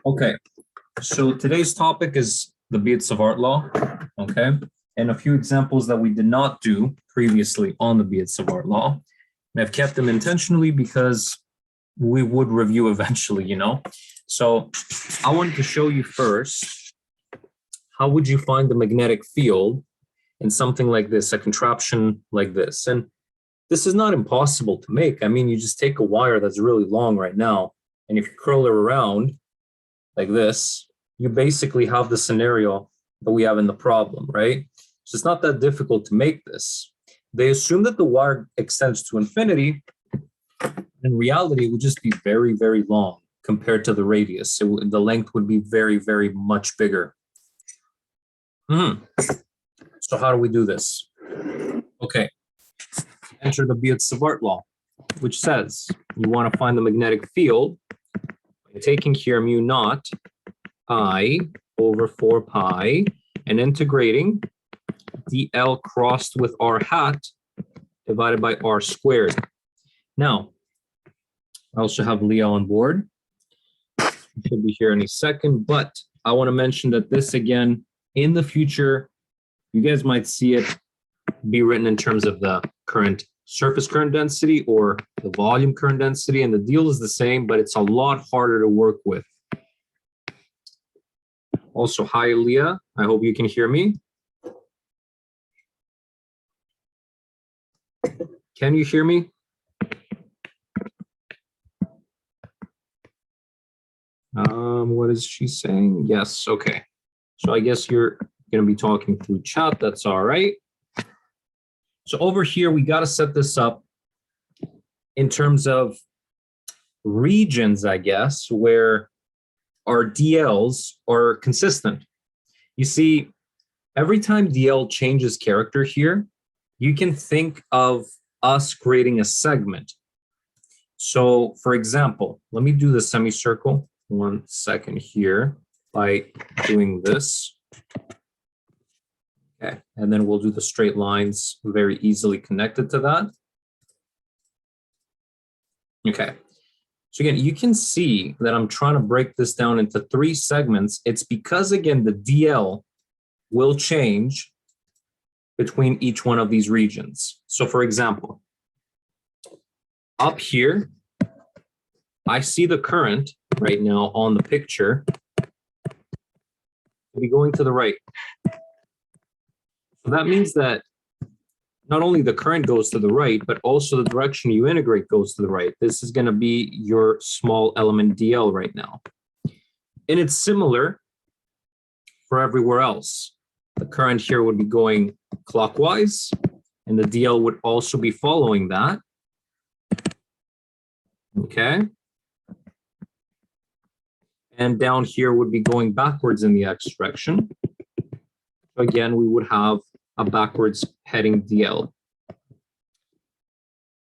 Okay, so today's topic is the Biot-Savart law, okay? And a few examples that we did not do previously on the Biot-Savart law. And I've kept them intentionally because we would review eventually, you know? So I wanted to show you first, how would you find the magnetic field in something like this, a contraption like this? And this is not impossible to make. I mean, you just take a wire that's really long right now, and if you curl it around like this, you basically have the scenario that we have in the problem, right? So it's not that difficult to make this. They assume that the wire extends to infinity. In reality, it would just be very, very long compared to the radius. The length would be very, very much bigger. So how do we do this? Okay, enter the Biot-Savart law, which says you want to find the magnetic field by taking here mu naught I over 4 pi and integrating dl crossed with r hat divided by r squared. Now, I also have Leah on board. She should be here any second, but I want to mention that this, again, in the future, you guys might see it be written in terms of the current surface current density or the volume current density, and the deal is the same, but it's a lot harder to work with. Also, hi, Leah. I hope you can hear me. Can you hear me? What is she saying? Yes, okay. So I guess you're going to be talking through chat. That's all right. So over here, we got to set this up in terms of regions, I guess, where our DLs are consistent. You see, every time DL changes character here, you can think of us creating a segment. So for example, let me do the semicircle 1 second here by doing this. Okay, and then we'll do the straight lines very easily connected to that. Okay, so again, you can see that I'm trying to break this down into 3 segments. It's because, again, the DL will change between each one of these regions. So for example, up here, I see the current right now on the picture will be going to the right. So that means that not only the current goes to the right, but also the direction you integrate goes to the right. This is going to be your small element DL right now. And it's similar for everywhere else. The current here would be going clockwise, and the DL would also be following that. Okay. And down here would be going backwards in the X direction. So again, we would have a backwards heading DL.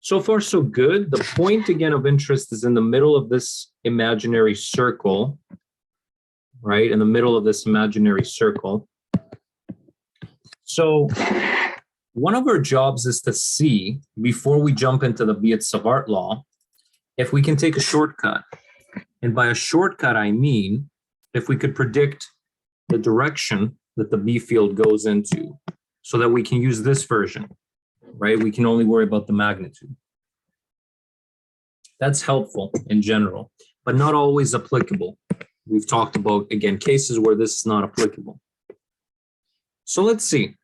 So far, so good. The point, again, of interest is in the middle of this imaginary circle, right? In the middle of this imaginary circle. So one of our jobs is to see, before we jump into the Biot-Savart law, if we can take a shortcut. And by a shortcut, I mean, if we could predict the direction that the B field goes into, so that we can use this version, right? We can only worry about the magnitude. That's helpful in general, but not always applicable. We've talked about, again, cases where this is not applicable. So let's see.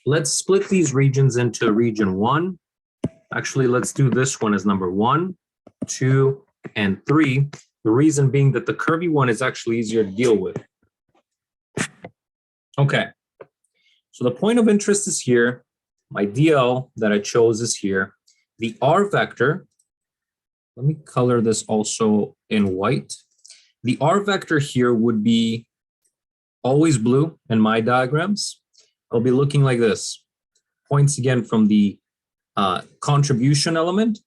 Let's split these regions into region 1. Actually, let's do this one as number 1, 2, and 3. The reason being that the curvy one is actually easier to deal with. Okay. So the point of interest is here. My DL that I chose is here. The R vector, let me color this also in white. The R vector here would be always blue in my diagrams. It'll be looking like this. Points again from the contribution element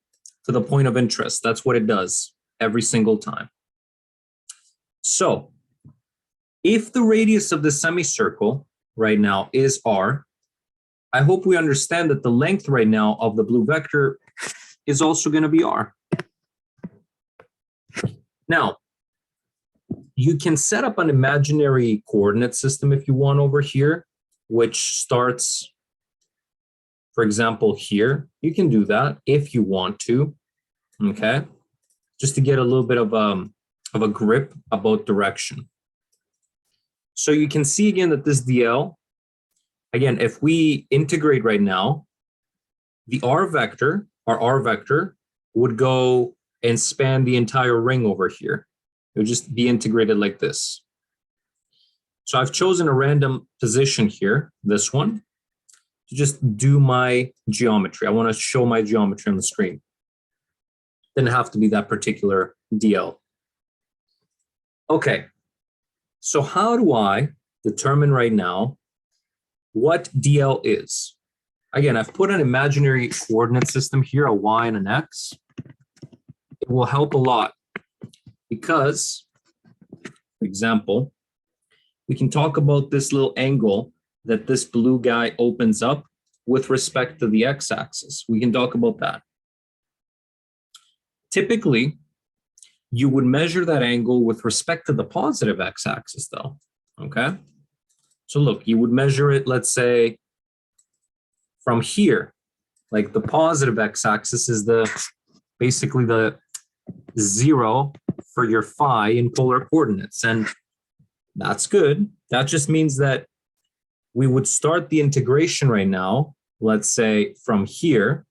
to the point of interest. That's what it does every single time. So if the radius of the semicircle right now is R, I hope we understand that the length right now of the blue vector is also going to be R. Now, you can set up an imaginary coordinate system if you want over here, which starts, for example, here. You can do that if you want to, okay? Just to get a little bit of a grip about direction. So you can see again that this DL, again, if we integrate right now, the R vector, our R vector, would go and span the entire ring over here. It would just be integrated like this. So I've chosen a random position here, this one, to just do my geometry. I want to show my geometry on the screen. Didn't have to be that particular DL. Okay, so how do I determine right now what DL is? Again, I've put an imaginary coordinate system here, a Y and an X. It will help a lot because, for example, we can talk about this little angle that this blue guy opens up with respect to the x-axis. We can talk about that. Typically, you would measure that angle with respect to the positive x-axis though, okay? So look, you would measure it, let's say, from here. Like the positive x-axis is basically the 0 for your phi in polar coordinates. And that's good. That just means that we would start the integration right now, let's say from here.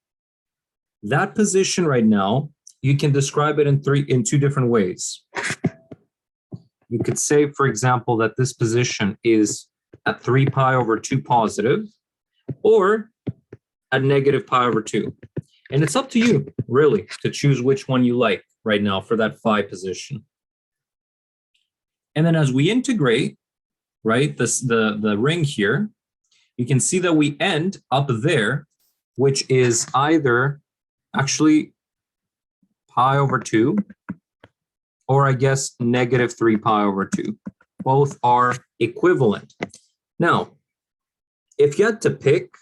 That position right now, you can describe it in two different ways. You could say, for example, that this position is at 3 pi over 2 positive, or at negative pi over 2. And it's up to you, really, to choose which one you like right now for that phi position. And then as we integrate, right, the ring here, you can see that we end up there, which is either actually pi over 2, or I guess negative 3 pi over 2. Both are equivalent. Now, if you had to pick,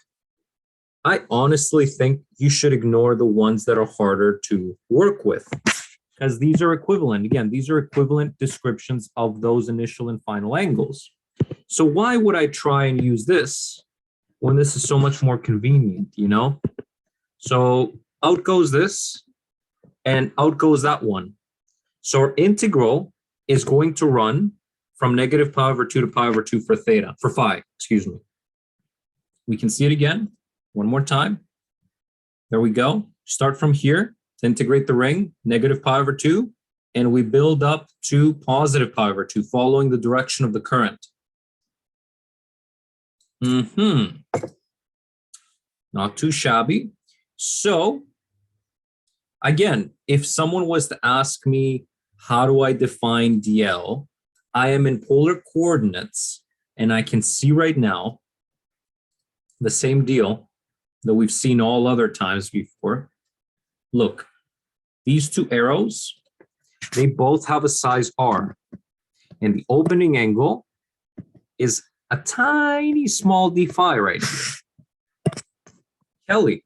I honestly think you should ignore the ones that are harder to work with, because these are equivalent. Again, these are equivalent descriptions of those initial and final angles. So why would I try and use this when this is so much more convenient, you know? So out goes this, and out goes that one. So our integral is going to run from negative pi over 2 to pi over 2 for theta, for phi, excuse me. We can see it again, one more time. There we go. Start from here to integrate the ring, negative pi over 2, and we build up to positive pi over 2, following the direction of the current. Not too shabby. So again, if someone was to ask me, how do I define DL? I am in polar coordinates, and I can see right now the same deal that we've seen all other times before. Look, these two arrows, they both have a size r, and the opening angle is a tiny small d phi right here. Kelly,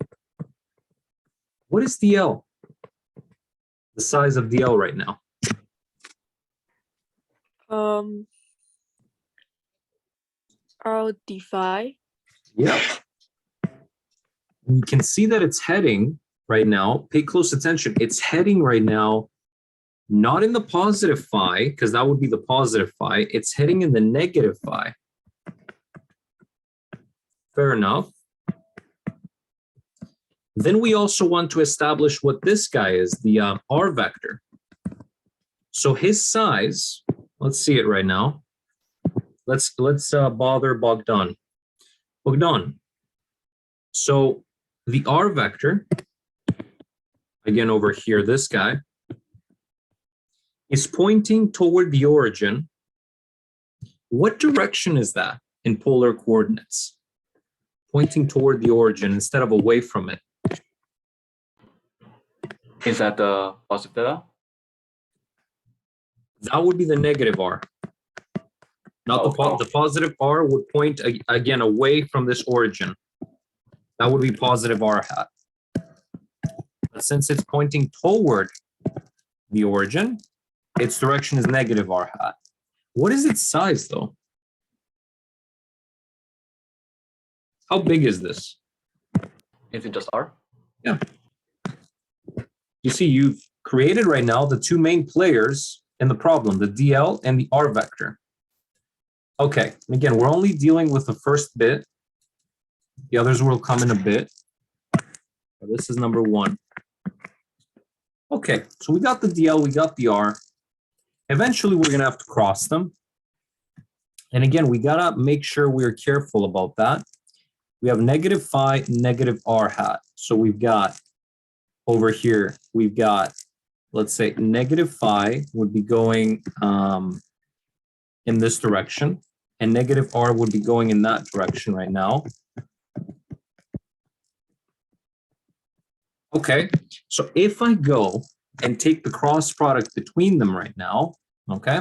what is DL? The size of DL right now? R d phi. Yeah. We can see that it's heading right now. Pay close attention. It's heading right now, not in the positive phi, because that would be the positive phi. It's heading in the negative phi. Fair enough. Then we also want to establish what this guy is, the R vector. So his size, let's see it right now. Let's bother Bogdan. Bogdan. So the R vector, again over here, this guy, is pointing toward the origin. What direction is that in polar coordinates? Pointing toward the origin instead of away from it. Is that the positive theta? That would be the negative R. Not the positive R would point again away from this origin. That would be positive R hat. But since it's pointing toward the origin, its direction is negative r hat. What is its size though? How big is this? Is it just R? Yeah. You see, you've created right now the two main players in the problem, the DL and the R vector. Okay, again, we're only dealing with the first bit. The others will come in a bit. This is number one. Okay, so we got the DL, we got the R. Eventually, we're going to have to cross them. And again, we got to make sure we're careful about that. We have negative phi, negative r hat. So we've got over here, we've got, let's say, negative phi would be going in this direction, and negative r would be going in that direction right now. Okay, so if I go and take the cross product between them right now, okay,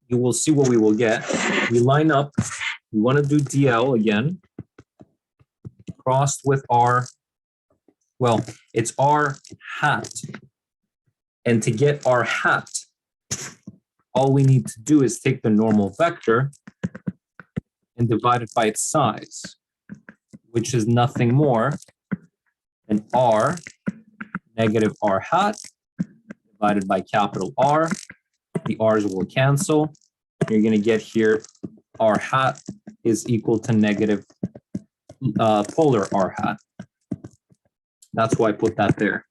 you will see what we will get. We line up, we want to do DL again, crossed with R, well, it's R hat. And to get R hat, all we need to do is take the normal vector and divide it by its size, which is nothing more than R negative R hat divided by capital R. The R's will cancel. You're going to get here R hat is equal to negative polar R hat. That's why I put that there.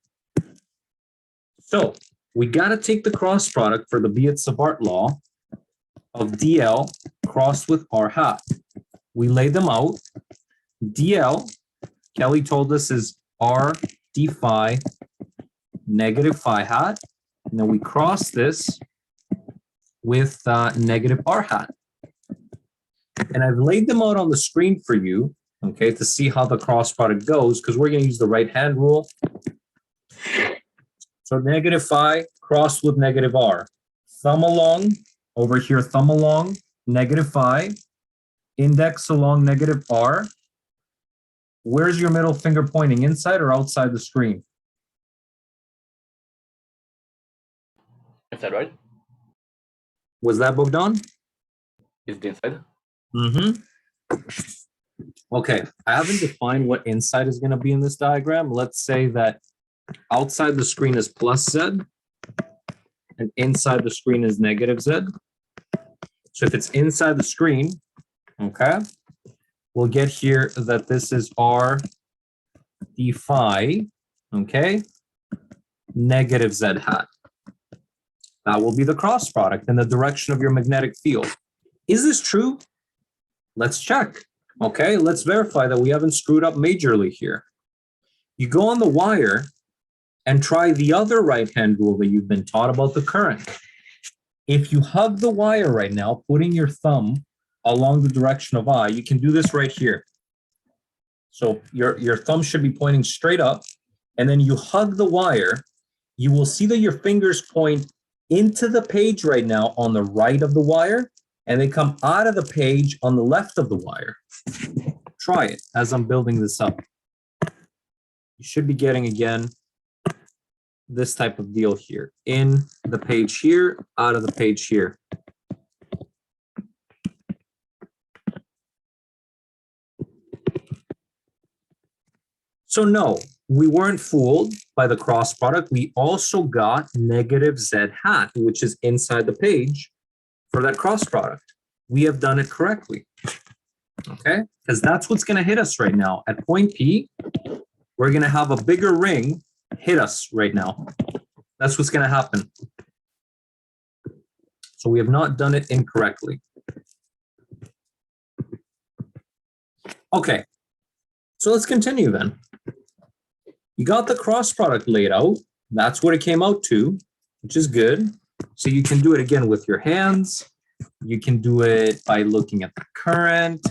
So we got to take the cross product for the Biot-Savart law of DL crossed with R hat. We lay them out. DL, Kelly told us, is R d phi negative phi hat. And then we cross this with negative R hat. And I've laid them out on the screen for you, okay, to see how the cross product goes, because we're going to use the right hand rule. So negative phi crossed with negative R. Thumb along, over here, thumb along, negative phi, index along negative R. Where's your middle finger pointing, inside or outside the screen? Is that right? Was that Bogdan? Is it inside? Mm-hmm. Okay, I haven't defined what inside is going to be in this diagram. Let's say that outside the screen is plus Z and inside the screen is negative Z. So if it's inside the screen, okay, we'll get here that this is R d phi, okay, negative Z hat. That will be the cross product in the direction of your magnetic field. Is this true? Let's check. Okay, let's verify that we haven't screwed up majorly here. You go on the wire and try the other right-hand rule that you've been taught about the current. If you hug the wire right now, putting your thumb along the direction of I, you can do this right here. So your thumb should be pointing straight up, and then you hug the wire. You will see that your fingers point into the page right now on the right of the wire, and they come out of the page on the left of the wire. Try it as I'm building this up. You should be getting, again, this type of deal here. In the page here, out of the page here. So no, we weren't fooled by the cross product. We also got negative Z hat, which is inside the page for that cross product. We have done it correctly, okay? Because that's what's going to hit us right now. At point P, we're going to have a bigger ring hit us right now. That's what's going to happen. So we have not done it incorrectly. Okay, so let's continue then. You got the cross product laid out. That's what it came out to, which is good. So you can do it again with your hands. You can do it by looking at the current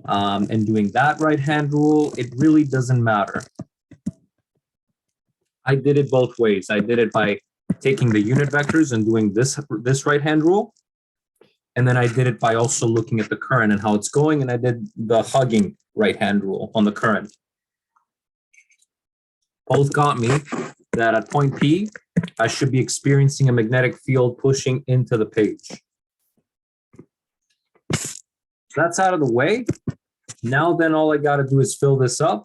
and doing that right-hand rule. It really doesn't matter. I did it both ways. I did it by taking the unit vectors and doing this right-hand rule. And then I did it by also looking at the current and how it's going. And I did the hugging right-hand rule on the current. Both got me that at point P, I should be experiencing a magnetic field pushing into the page. So that's out of the way. Now then all I got to do is fill this up,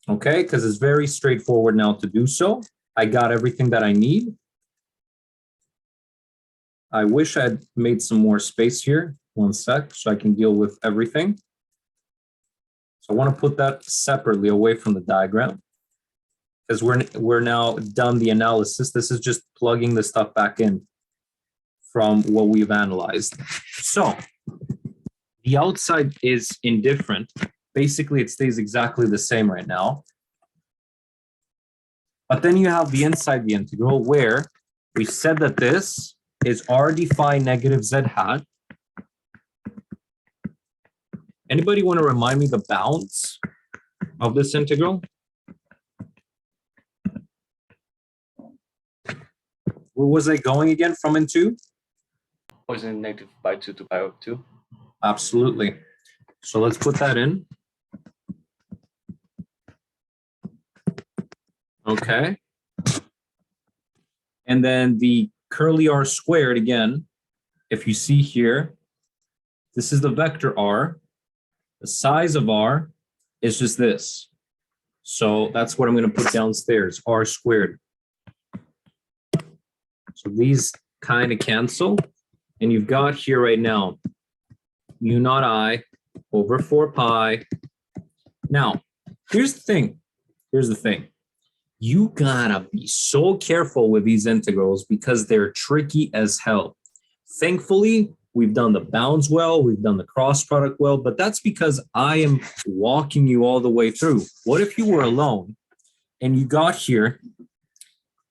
okay? Because it's very straightforward now to do so. I got everything that I need. I wish I had made some more space here. One sec, so I can deal with everything. So I want to put that separately away from the diagram because we're now done the analysis. This is just plugging the stuff back in from what we've analyzed. So the outside is indifferent. Basically, it stays exactly the same right now. But then you have the inside the integral where we said that this is r d phi negative z hat. Anybody want to remind me the bounds of this integral? Where was I going again, from and to? Or is it negative pi 2 to pi over 2? Absolutely. So let's put that in. Okay. And then the curly r squared, again, if you see here, this is the vector r. The size of r is just this. So that's what I'm going to put downstairs, r squared. So these kind of cancel. And you've got here right now, mu naught I over 4 pi. Now, here's the thing. Here's the thing. You gotta be so careful with these integrals because they're tricky as hell. Thankfully, we've done the bounds well, we've done the cross product well, but that's because I am walking you all the way through. What if you were alone and you got here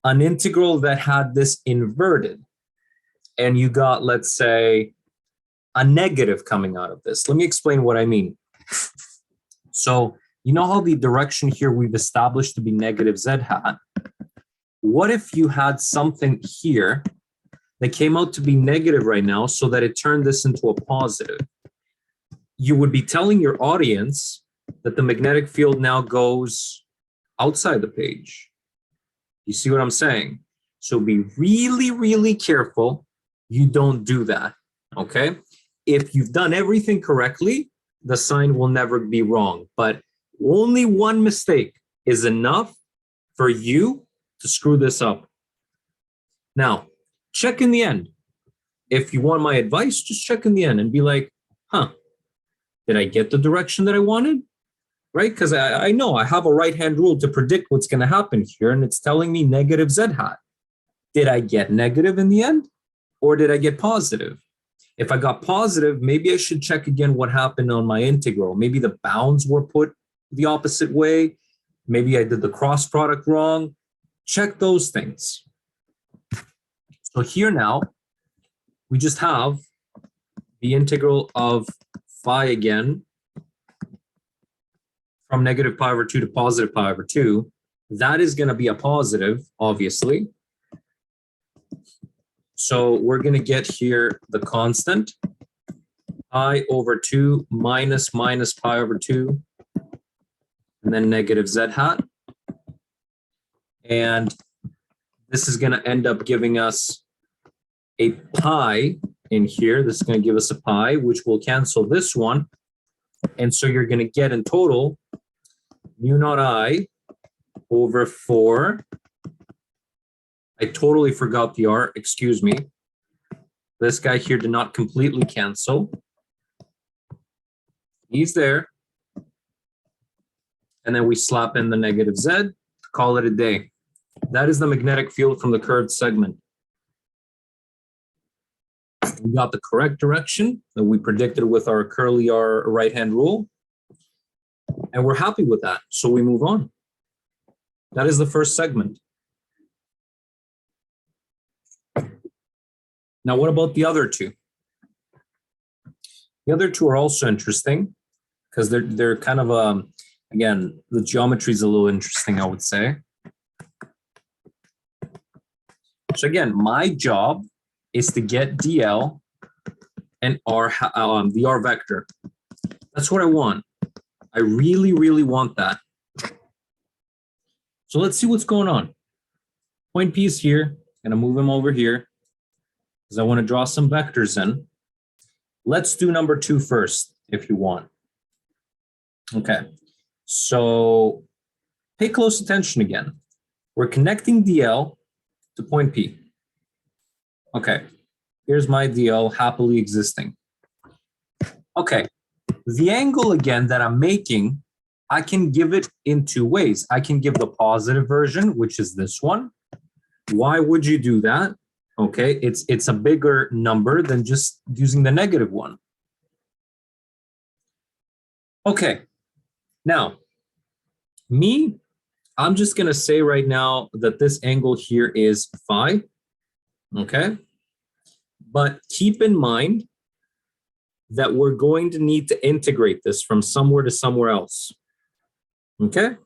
an integral that had this inverted and you got, let's say, a negative coming out of this? Let me explain what I mean. So you know how the direction here we've established to be negative z hat? What if you had something here that came out to be negative right now so that it turned this into a positive? You would be telling your audience that the magnetic field now goes outside the page. You see what I'm saying? So be really, really careful you don't do that, okay? If you've done everything correctly, the sign will never be wrong, but only one mistake is enough for you to screw this up. Now, check in the end. If you want my advice, just check in the end and be like, huh, did I get the direction that I wanted? Right? Because I know I have a right-hand rule to predict what's going to happen here, and it's telling me negative z hat. Did I get negative in the end, or did I get positive? If I got positive, maybe I should check again what happened on my integral. Maybe the bounds were put the opposite way. Maybe I did the cross product wrong. Check those things. So here now, we just have the integral of phi again from negative pi over 2 to positive pi over 2. That is going to be a positive, obviously. So we're going to get here the constant, pi over 2 minus pi over 2, and then negative z hat. And this is going to end up giving us a pi in here. This is going to give us a pi, which will cancel this one. And so you're going to get in total mu naught I over 4. I totally forgot the r, excuse me. This guy here did not completely cancel. He's there. And then we slap in the negative z, call it a day. That is the magnetic field from the curved segment. We got the correct direction that we predicted with our curly r right-hand rule. And we're happy with that, so we move on. That is the first segment. Now, what about the other two? The other two are also interesting because they're kind of, again, the geometry is a little interesting, I would say. So again, my job is to get dl and r, the r vector. That's what I want. I really, really want that. So let's see what's going on. Point P is here. I'm going to move him over here because I want to draw some vectors in. Let's do number 2 first, if you want. Okay, so pay close attention again. We're connecting DL to point P. Okay, here's my DL happily existing. Okay, the angle again that I'm making, I can give it in 2 ways. I can give the positive version, which is this one. Why would you do that? Okay, it's a bigger number than just using the negative one. Okay, now, I'm just going to say right now that this angle here is phi, okay? But keep in mind that we're going to need to integrate this from somewhere to somewhere else, okay?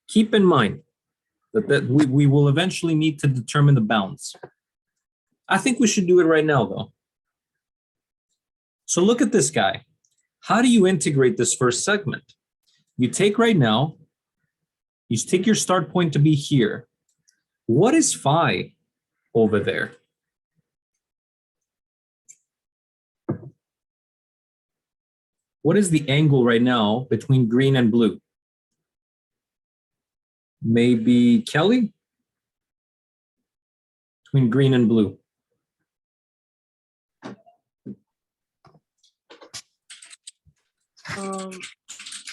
Keep in mind that we will eventually need to determine the bounds. I think we should do it right now, though. So look at this guy. How do you integrate this first segment? You take right now, you take your start point to be here. What is phi over there? What is the angle right now between green and blue? Maybe Kelly? Between green and blue.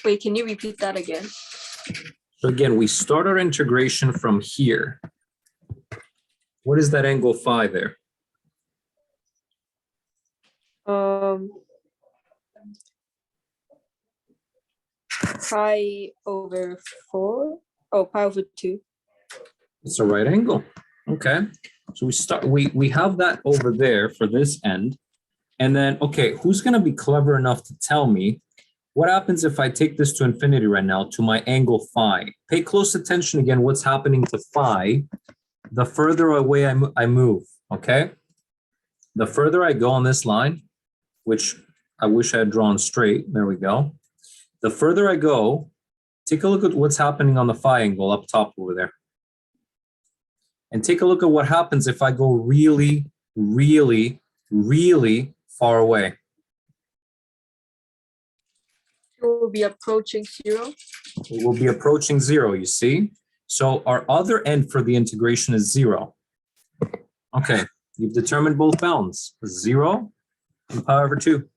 Wait, can you repeat that again? So again, we start our integration from here. What is that angle phi there? Pi over 4. Oh, pi over 2. It's a right angle. Okay. So we have that over there for this end. And then, okay, who's going to be clever enough to tell me what happens if I take this to infinity right now to my angle phi? Pay close attention again, what's happening to phi the further away I move, okay? The further I go on this line, which I wish I had drawn straight, there we go. The further I go, take a look at what's happening on the phi angle up top over there. And take a look at what happens if I go really, really, really far away. It will be approaching 0. We will be approaching 0, you see? So our other end for the integration is 0. Okay, you've determined both bounds, 0 and pi over 2.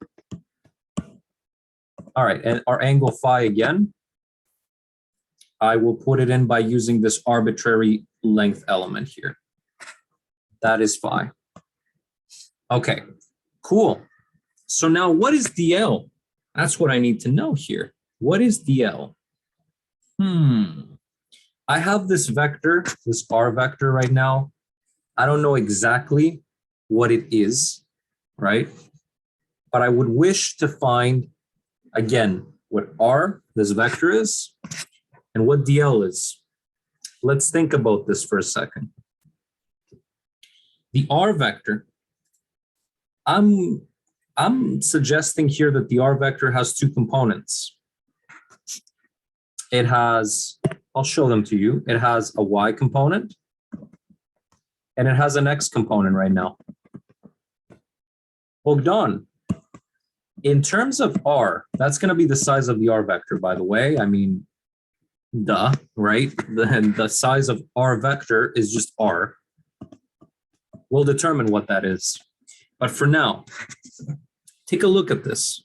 All right, and our angle phi again, I will put it in by using this arbitrary length element here. That is phi. Okay, cool. So now what is DL? That's what I need to know here. What is DL? I have this vector, this R vector right now. I don't know exactly what it is, right? But I would wish to find, again, what R, this vector is, and what DL is. Let's think about this for a second. The R vector, I'm suggesting here that the R vector has 2 components. It has, I'll show them to you. It has a Y component and it has an X component right now. Bogdan, in terms of R, that's going to be the size of the R vector, by the way. I mean, duh, right? The size of R vector is just R. We'll determine what that is. But for now, take a look at this.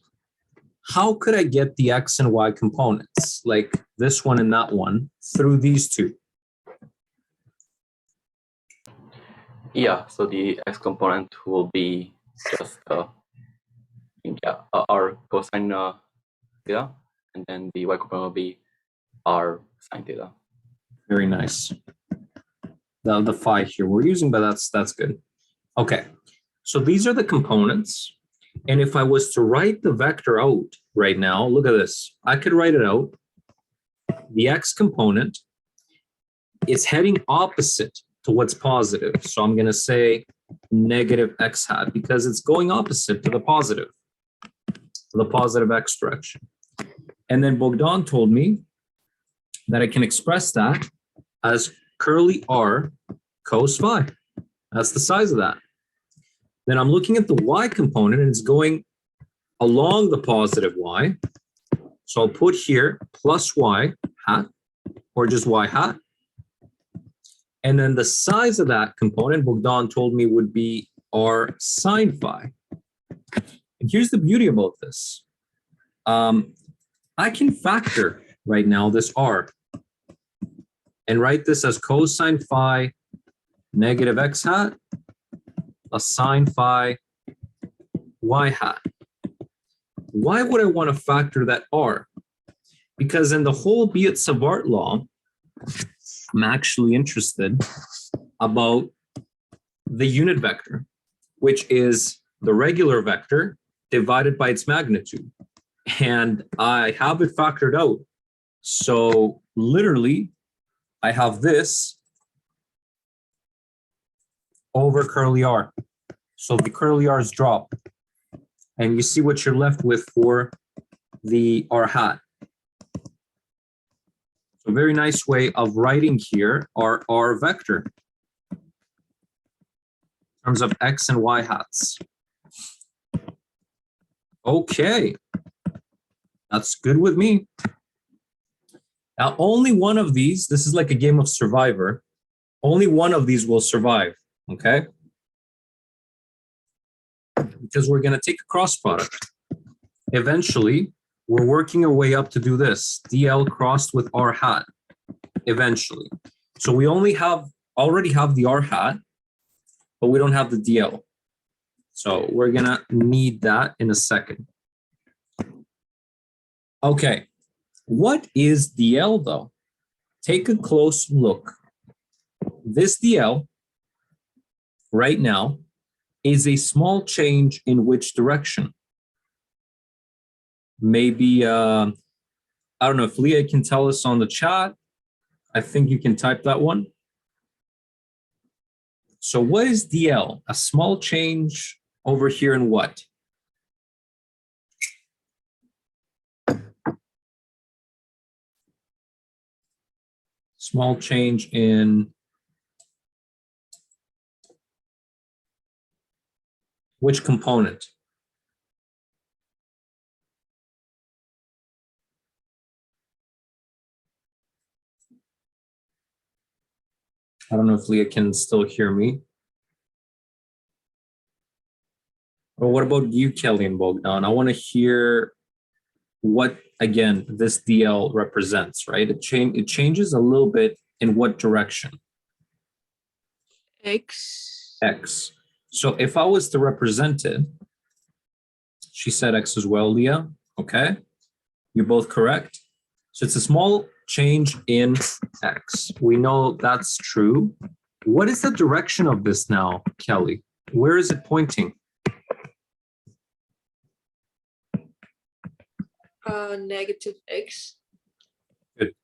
How could I get the X and Y components, like this one and that one, through these 2? Yeah, so the X component will be just R cosine theta, and then the Y component will be R sine theta. Very nice. The phi here we're using, but that's good. Okay, so these are the components. And if I was to write the vector out right now, look at this. I could write it out. The X component is heading opposite to what's positive. So I'm going to say negative X hat because it's going opposite to the positive X direction. And then Bogdan told me that I can express that as curly R cos phi. That's the size of that. Then I'm looking at the y component and it's going along the positive y. So I'll put here plus y hat or just y hat. And then the size of that component, Bogdan told me, would be r sine phi. And here's the beauty about this. I can factor right now this r and write this as cosine phi negative x hat plus sine phi y hat. Why would I want to factor that r? Because in the whole Biot-Savart law, I'm actually interested about the unit vector, which is the regular vector divided by its magnitude. And I have it factored out. So literally, I have this over curly r. So the curly r's drop. And you see what you're left with for the r hat. So a very nice way of writing here our r vector in terms of x and y hats. Okay, that's good with me. Now, only one of these, this is like a game of Survivor, only one of these will survive, okay? Because we're going to take a cross product. Eventually, we're working our way up to do this, dl crossed with r hat, eventually. So we already have the r hat, but we don't have the dl. So we're going to need that in a second. Okay, what is dl though? Take a close look. This dl right now is a small change in which direction? Maybe, I don't know if Leah can tell us on the chat. I think you can type that one. So what is dl? A small change over here in what? Small change in which component? I don't know if Leah can still hear me. Or what about you, Kelly and Bogdan? I want to hear what, again, this DL represents, right? It changes a little bit in what direction? X. X. So if I was to represent it, she said X as well, Leah. Okay. You're both correct. So it's a small change in X. We know that's true. What is the direction of this now, Kelly? Where is it pointing? Negative X. Good.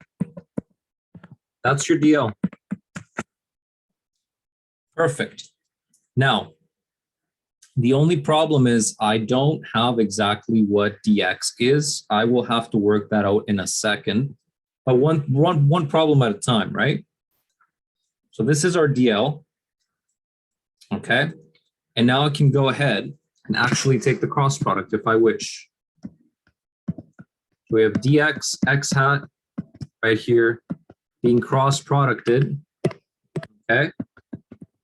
That's your DL. Perfect. Now, the only problem is I don't have exactly what dx is. I will have to work that out in a second, but one problem at a time, right? So this is our DL, okay? And now I can go ahead and actually take the cross product if I wish. So we have dx x hat right here being cross producted, okay,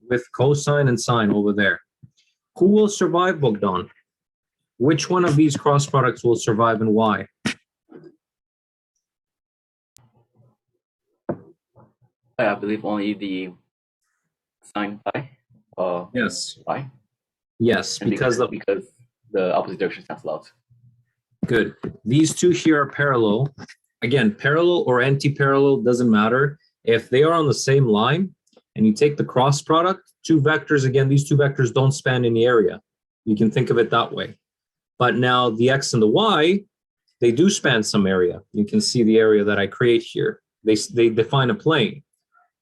with cosine and sine over there. Who will survive, Bogdan? Which one of these cross products will survive and why? I believe only the sine phi. Yes. Phi. Yes, And because the opposite direction cancel out. Good. These two here are parallel. Again, parallel or anti-parallel doesn't matter. If they are on the same line and you take the cross product, two vectors, again, these two vectors don't span any area. You can think of it that way. But now the x and the y, they do span some area. You can see the area that I create here. They define a plane.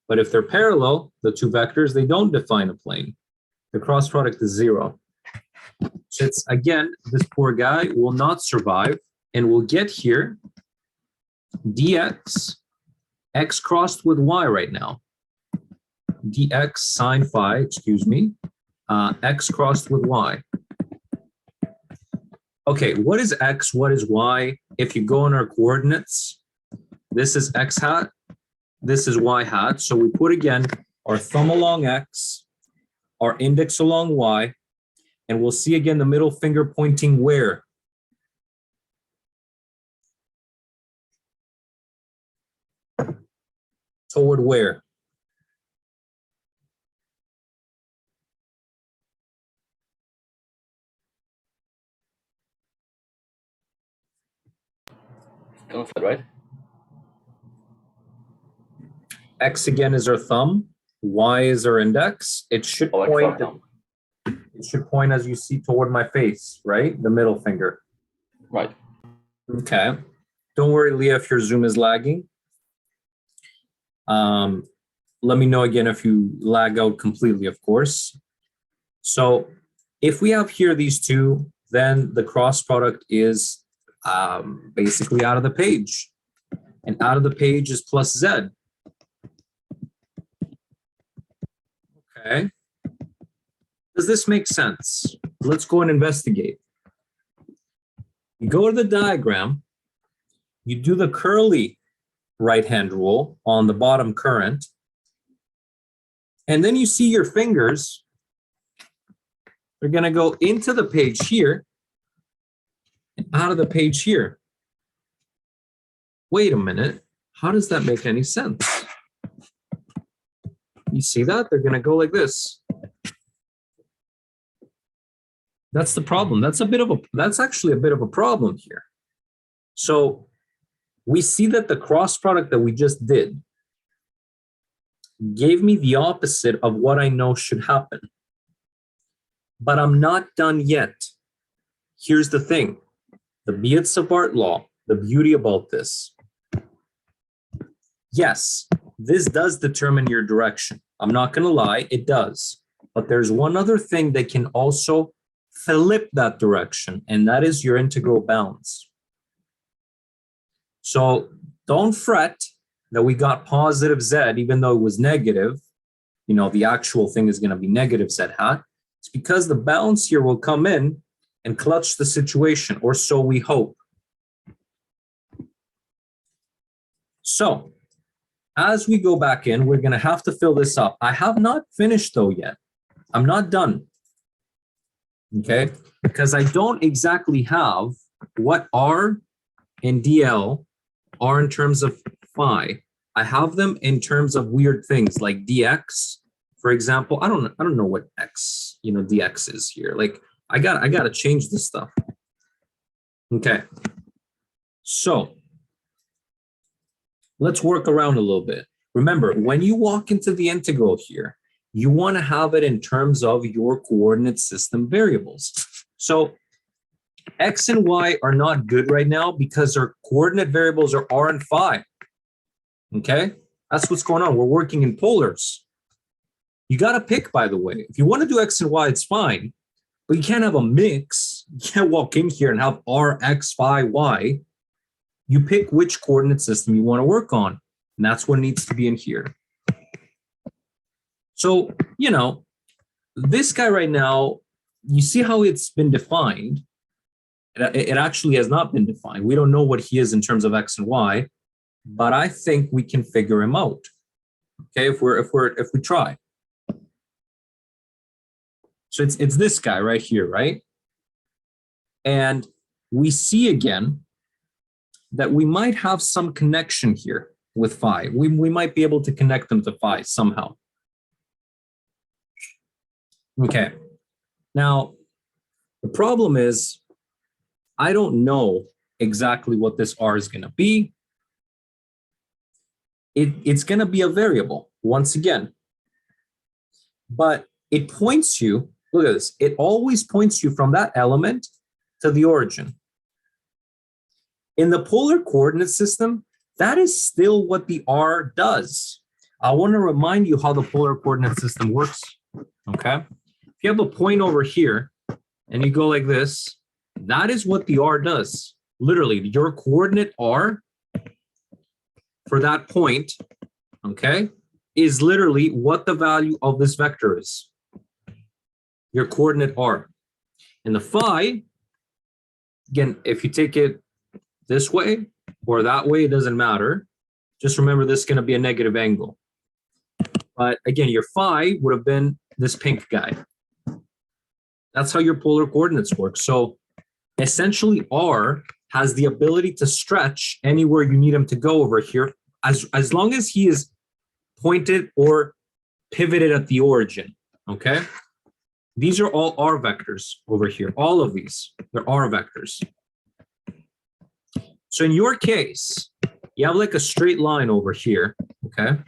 But if they're parallel, the two vectors, they don't define a plane. The cross product is 0. So it's, again, this poor guy will not survive, and we'll get here dx, x crossed with y right now. dx sine phi, excuse me, x crossed with y. Okay, what is x? What is y? If you go in our coordinates, this is x hat, this is y hat. So we put again our thumb along x, our index along y, and we'll see again the middle finger pointing where? Toward where? Downside, right? X again is our thumb, y is our index. It should Oh, point. down. It should point as you see toward my face, right? The middle finger. Right. Okay. Don't worry, Leah, if your Zoom is lagging. Let me know again if you lag out completely, of course. So if we have here these two, then the cross product is basically out of the page. And out of the page is plus Z. Okay. Does this make sense? Let's go and investigate. You go to the diagram, you do the curly right-hand rule on the bottom current, and then you see your fingers, they're going to go into the page here and out of the page here. Wait a minute. How does that make any sense? You see that? They're going to go like this. That's the problem. That's actually a bit of a problem here. So we see that the cross product that we just did gave me the opposite of what I know should happen. But I'm not done yet. Here's the thing. The Biot-Savart law, the beauty about this. Yes, this does determine your direction. I'm not going to lie, it does. But there's one other thing that can also flip that direction, and that is your integral bounds. So don't fret that we got positive Z, even though it was negative. You know, the actual thing is going to be negative Z hat. It's because the bounds here will come in and clutch the situation, or so we hope. So as we go back in, we're going to have to fill this up. I have not finished though yet. I'm not done. Okay, because I don't exactly have what R and DL are in terms of phi. I have them in terms of weird things like dx, for example. I don't know what x, dx is here. Like I gotta change this stuff. Okay, so let's work around a little bit. Remember, when you walk into the integral here, you want to have it in terms of your coordinate system variables. So X and Y are not good right now because our coordinate variables are R and phi. Okay, that's what's going on. We're working in polars. You got to pick, by the way. If you want to do X and Y, it's fine, but you can't have a mix. You can't walk in here and have R, X, phi, Y. You pick which coordinate system you want to work on, and that's what needs to be in here. So, this guy right now, you see how it's been defined. It actually has not been defined. We don't know what he is in terms of X and Y, but I think we can figure him out. Okay, if we try. So it's this guy right here, right? And we see again that we might have some connection here with phi. We might be able to connect them to phi somehow. Okay, now the problem is I don't know exactly what this R is going to be. It's going to be a variable once again, but it points you, look at this, it always points you from that element to the origin. In the polar coordinate system, that is still what the R does. I want to remind you how the polar coordinate system works, okay? If you have a point over here and you go like this, that is what the R does. Literally, your coordinate R for that point, okay, is literally what the value of this vector is. Your coordinate r. And the phi, again, if you take it this way or that way, it doesn't matter. Just remember this is going to be a negative angle. But again, your phi would have been this pink guy. That's how your polar coordinates work. So essentially r has the ability to stretch anywhere you need him to go over here, as long as he is pointed or pivoted at the origin, okay? These are all r vectors over here. All of these, they're r vectors. So in your case, you have like a straight line over here, okay?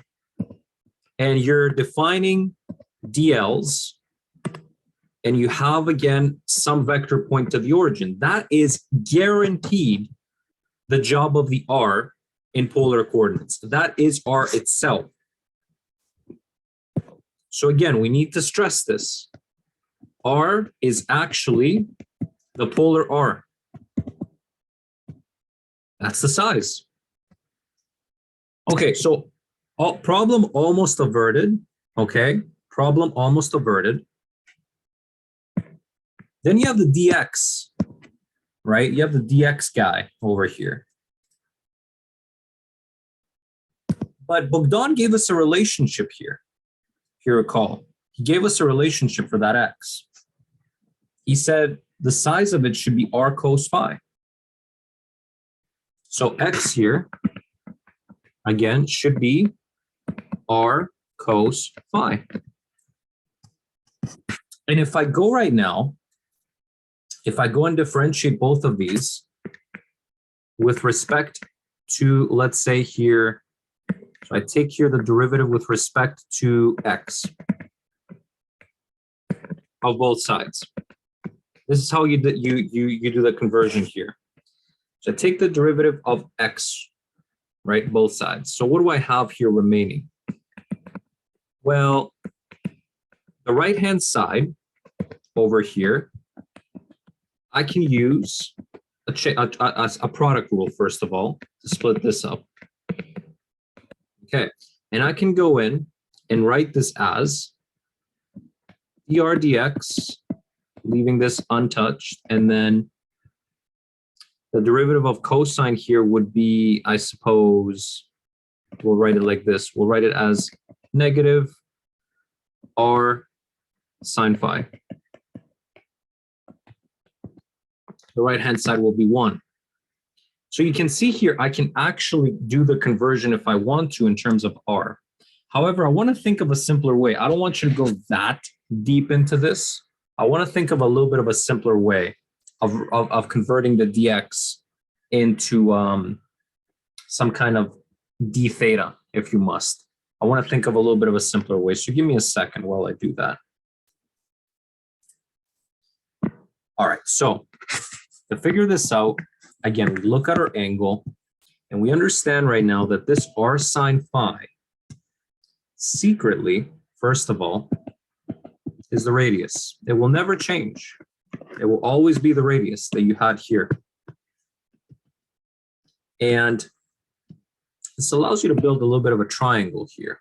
And you're defining DLs, and you have, again, some vector point to the origin. That is guaranteed the job of the r in polar coordinates. That is r itself. So again, we need to stress this. R is actually the polar r. That's the size. Okay, so problem almost averted, okay? Problem almost averted. Then you have the dx, right? You have the dx guy over here. But Bogdan gave us a relationship here, if you recall. He gave us a relationship for that x. He said the size of it should be r cos phi. So x here, again, should be r cos phi. And if I go right now, if I go and differentiate both of these with respect to, let's say here, so I take here the derivative with respect to x of both sides. This is how you do the conversion here. So I take the derivative of x, right, both sides. So what do I have here remaining? Well, the right-hand side over here, I can use a product rule, first of all, to split this up. Okay, and I can go in and write this as dr dx, leaving this untouched, and then the derivative of cosine here would be, I suppose, we'll write it like this. We'll write it as negative r sine phi. The right-hand side will be 1. So you can see here, I can actually do the conversion if I want to in terms of r. However, I want to think of a simpler way. I don't want you to go that deep into this. I want to think of a little bit of a simpler way of converting the dx into some kind of d theta, if you must. I want to think of a little bit of a simpler way. So give me a second while I do that. All right, so to figure this out, again, we look at our angle, and we understand right now that this r sine phi, secretly, first of all, is the radius. It will never change. It will always be the radius that you had here. And this allows you to build a little bit of a triangle here.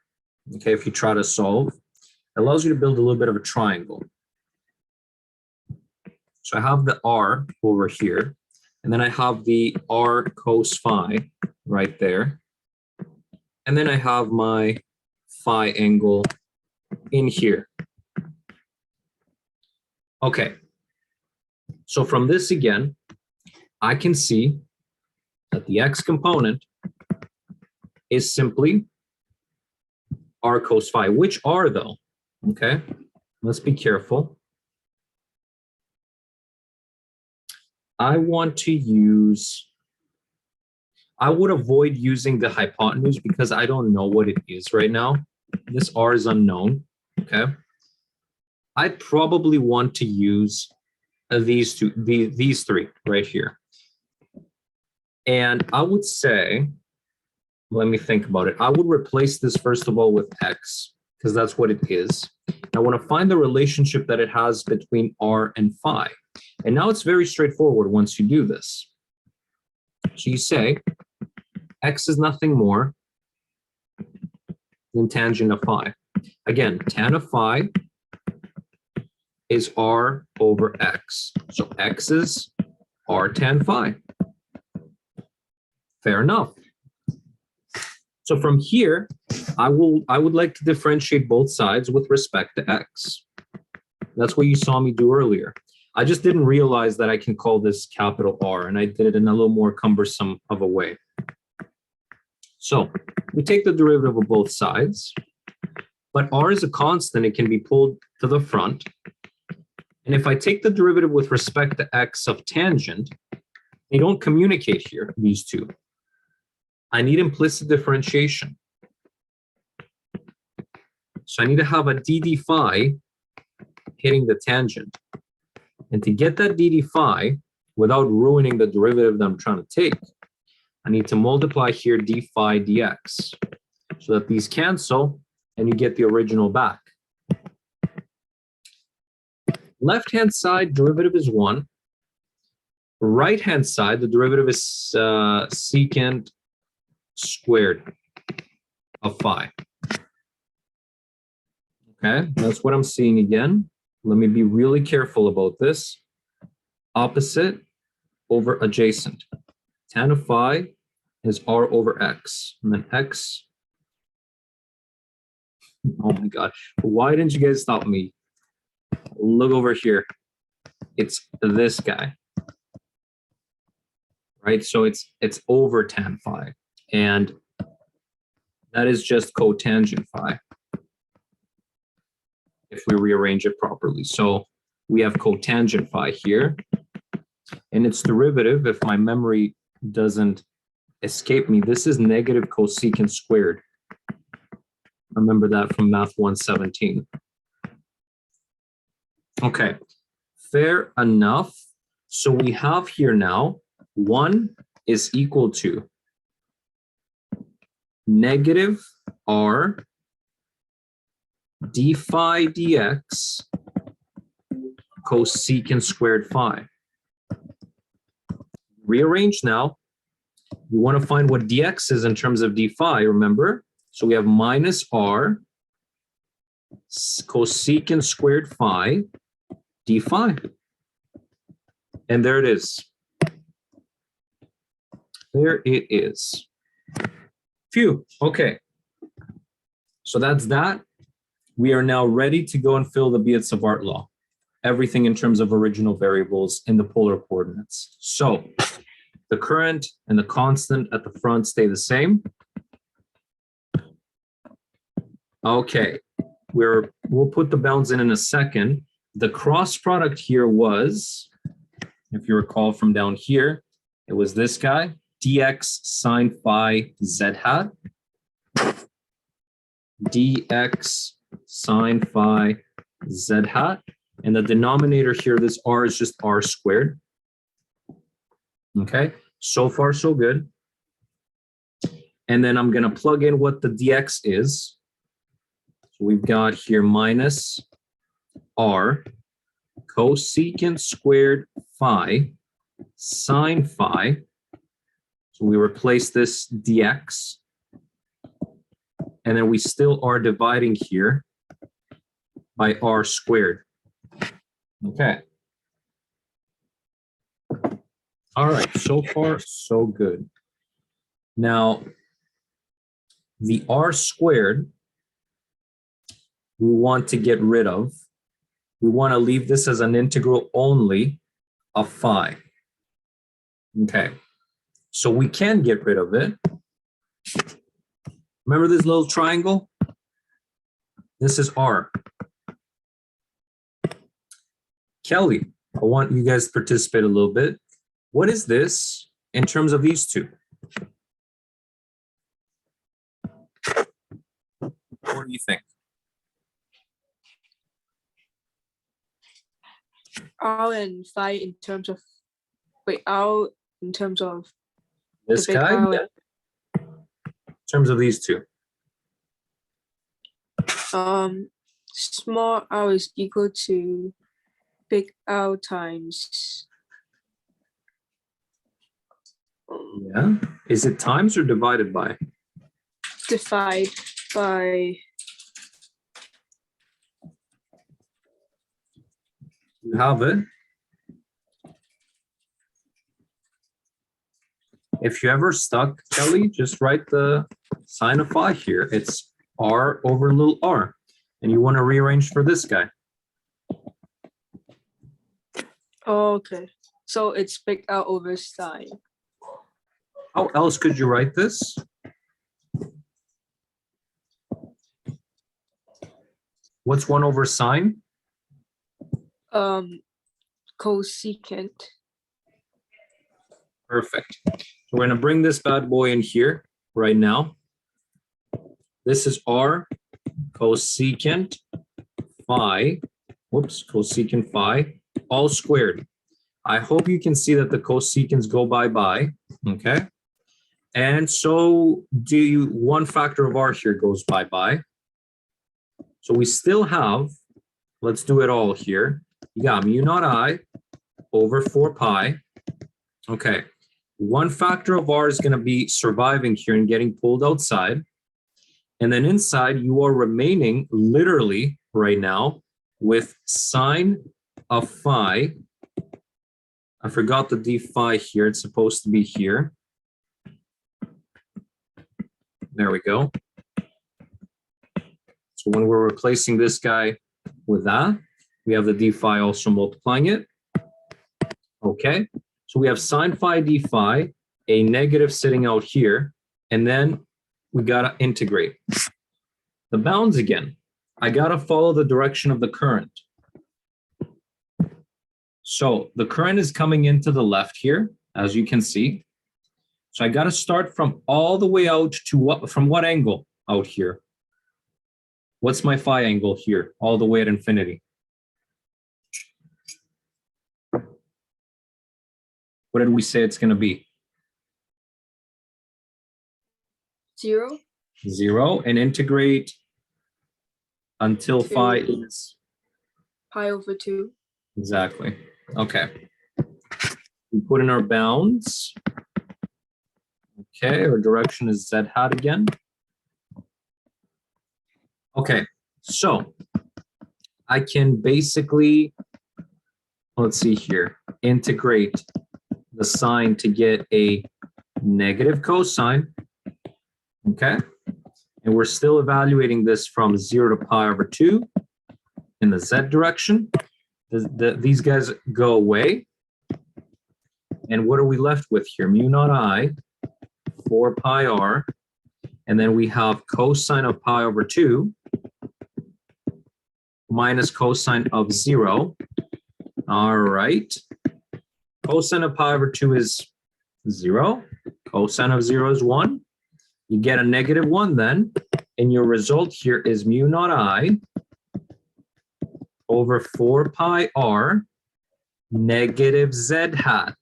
Okay, if you try to solve, it allows you to build a little bit of a triangle. So I have the r over here, and then I have the r cos phi right there. And then I have my phi angle in here. Okay, so from this again, I can see that the x component is simply r cos phi. Which r though? Okay, let's be careful. I want to use, I would avoid using the hypotenuse because I don't know what it is right now. This r is unknown, okay? I probably want to use these three right here. And I would say, let me think about it. I would replace this first of all with x, because that's what it is. I want to find the relationship that it has between r and phi. And now it's very straightforward once you do this. So you say x is nothing more then tangent of phi. Again, tan of phi is r over x. So x is r tan phi. Fair enough. So from here, I would like to differentiate both sides with respect to x. That's what you saw me do earlier. I just didn't realize that I can call this capital R, and I did it in a little more cumbersome of a way. So we take the derivative of both sides, but R is a constant. It can be pulled to the front. And if I take the derivative with respect to x of tangent, they don't communicate here, these two. I need implicit differentiation. So I need to have a dd phi hitting the tangent. And to get that dd phi, without ruining the derivative that I'm trying to take, I need to multiply here d phi dx, so that these cancel and you get the original back. Left-hand side, derivative is 1. Right-hand side, the derivative is secant squared of phi. Okay, that's what I'm seeing again. Let me be really careful about this. Opposite over adjacent. Tan of phi is r over x, and then x. Oh my God, why didn't you guys stop me? Look over here. It's this guy, right? So it's over tan phi, and that is just cotangent phi if we rearrange it properly. So we have cotangent phi here, and its derivative, if my memory doesn't escape me, this is negative cosecant squared. Remember that from Math 117. Okay, fair enough. So we have here now 1 is equal to negative r d phi dx cosecant squared phi. Rearrange now. You want to find what dx is in terms of d phi, remember? So we have minus r cosecant squared phi d phi. And there it is. There it is. Phew. Okay. So that's that. We are now ready to go and fill the Biot-Savart law. Everything in terms of original variables in the polar coordinates. So the current and the constant at the front stay the same. Okay. We'll put the bounds in a second. The cross product here was, if you recall from down here, it was this guy, dx sine phi z hat, dx sine phi z hat, and the denominator here, this r is just r squared. Okay, so far so good. And then I'm going to plug in what the dx is. So we've got here minus r cosecant squared phi sine phi. So we replace this dx, and then we still are dividing here by r squared. Okay. All right, so far so good. Now, the r squared we want to get rid of. We want to leave this as an integral only of phi. Okay, so we can get rid of it. Remember this little triangle? This is r. Kelly, I want you guys to participate a little bit. What is this in terms of these two? What do you think? R and phi in terms of, wait, R in terms of This the big guy? R. Yeah. In terms of these two. Small r is equal to big R times. Yeah. Is it times or divided by? Divide. phi. You have it. If you're ever stuck, Kelly, just write the sign of phi here. It's r over little r. And you want to rearrange for this guy. Okay. So it's big out over sine. How else could you write this? What's 1 over sine? Cosecant. Perfect. So we're going to bring this bad boy in here right now. This is r cosecant phi. Whoops, cosecant phi all squared. I hope you can see that the cosecants go bye-bye. Okay. And so one factor of r here goes bye-bye. So we still have, let's do it all here. You got mu naught I over 4 pi. Okay. One factor of r is going to be surviving here and getting pulled outside. And then inside, you are remaining literally right now with sine of phi. I forgot the d phi here. It's supposed to be here. There we go. So when we're replacing this guy with that, we have the d phi also multiplying it. Okay. So we have sine phi d phi, a negative sitting out here, and then we got to integrate. The bounds again, I got to follow the direction of the current. So the current is coming into the left here, as you can see. So I got to start from all the way out to what, from what angle out here? What's my phi angle here, all the way at infinity? What did we say it's going to be? 0. 0, and integrate until phi is Pi over 2. exactly. Okay. We put in our bounds. Okay, our direction is z hat again. Okay, so I can basically, let's see here, integrate the sine to get a negative cosine. Okay, and we're still evaluating this from 0 to pi over 2 in the z direction. These guys go away. And what are we left with here? Mu naught I, 4 pi r, and then we have cosine of pi over 2 minus cosine of 0. All right. Cosine of pi over 2 is 0. Cosine of 0 is 1. You get a negative 1 then, and your result here is mu naught I over 4 pi r negative z hat.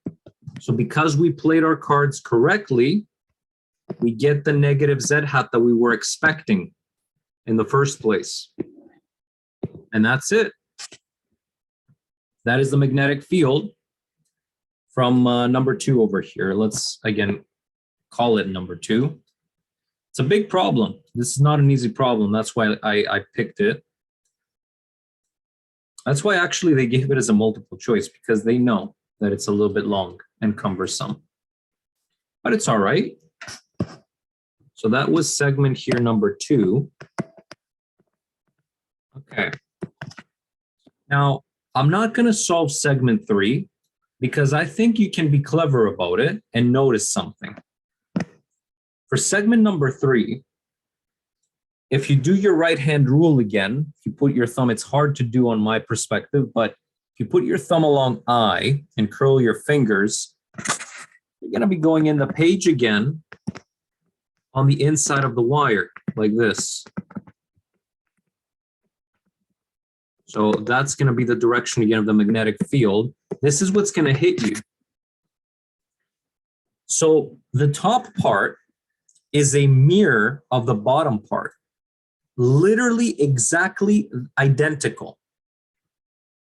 So because we played our cards correctly, we get the negative z hat that we were expecting in the first place. And that's it. That is the magnetic field from number 2 over here. Let's, again, call it number 2. It's a big problem. This is not an easy problem. That's why I picked it. That's why actually they gave it as a multiple choice, because they know that it's a little bit long and cumbersome. But it's all right. So that was segment here number 2. Okay. Now, I'm not going to solve segment 3 because I think you can be clever about it and notice something. For segment number 3, if you do your right-hand rule again, if you put your thumb, it's hard to do on my perspective, but if you put your thumb along I and curl your fingers, you're going to be going in the page again on the inside of the wire, like this. So that's going to be the direction again of the magnetic field. This is what's going to hit you. So the top part is a mirror of the bottom part, literally exactly identical.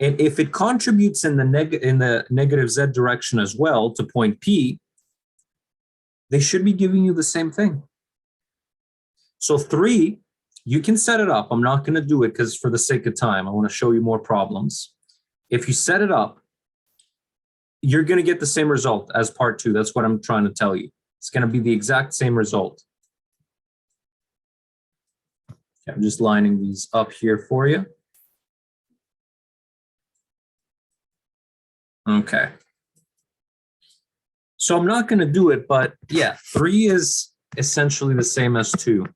And if it contributes in the negative z direction as well to point P, they should be giving you the same thing. So 3 You can set it up. I'm not going to do it because for the sake of time, I want to show you more problems. If you set it up, you're going to get the same result as part 2. That's what I'm trying to tell you. It's going to be the exact same result. Okay, I'm just lining these up here for you. Okay. So I'm not going to do it, but yeah, 3 is essentially the same as 2.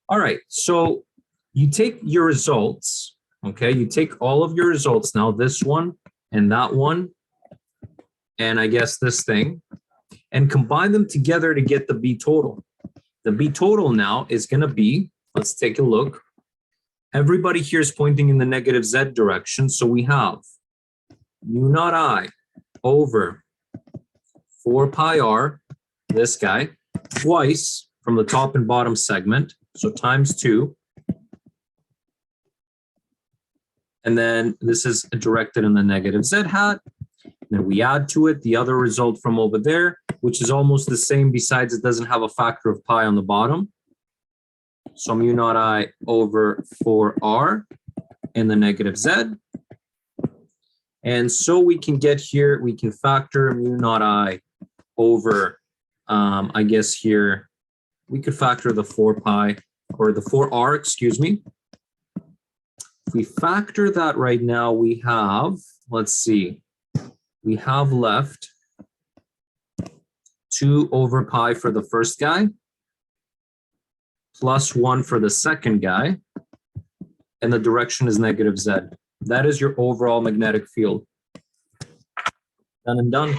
All right, so you take your results, okay? You take all of your results now, this one and that one, and I guess this thing, and combine them together to get the B total. The B total now is going to be, let's take a look. Everybody here is pointing in the negative Z direction, so we have mu naught I over 4 pi r, this guy, twice from the top and bottom segment, so times 2. And then this is directed in the negative Z hat. Then we add to it the other result from over there, which is almost the same, besides it doesn't have a factor of pi on the bottom. So mu naught I over 4r in the negative Z. And so we can get here, we can factor mu naught I over, I guess here, we could factor the 4 pi, or the 4r, excuse me. If we factor that right now, we have, let's see, we have left 2 over pi for the first guy, plus 1 for the second guy, and the direction is negative Z. That is your overall magnetic field. Done and done.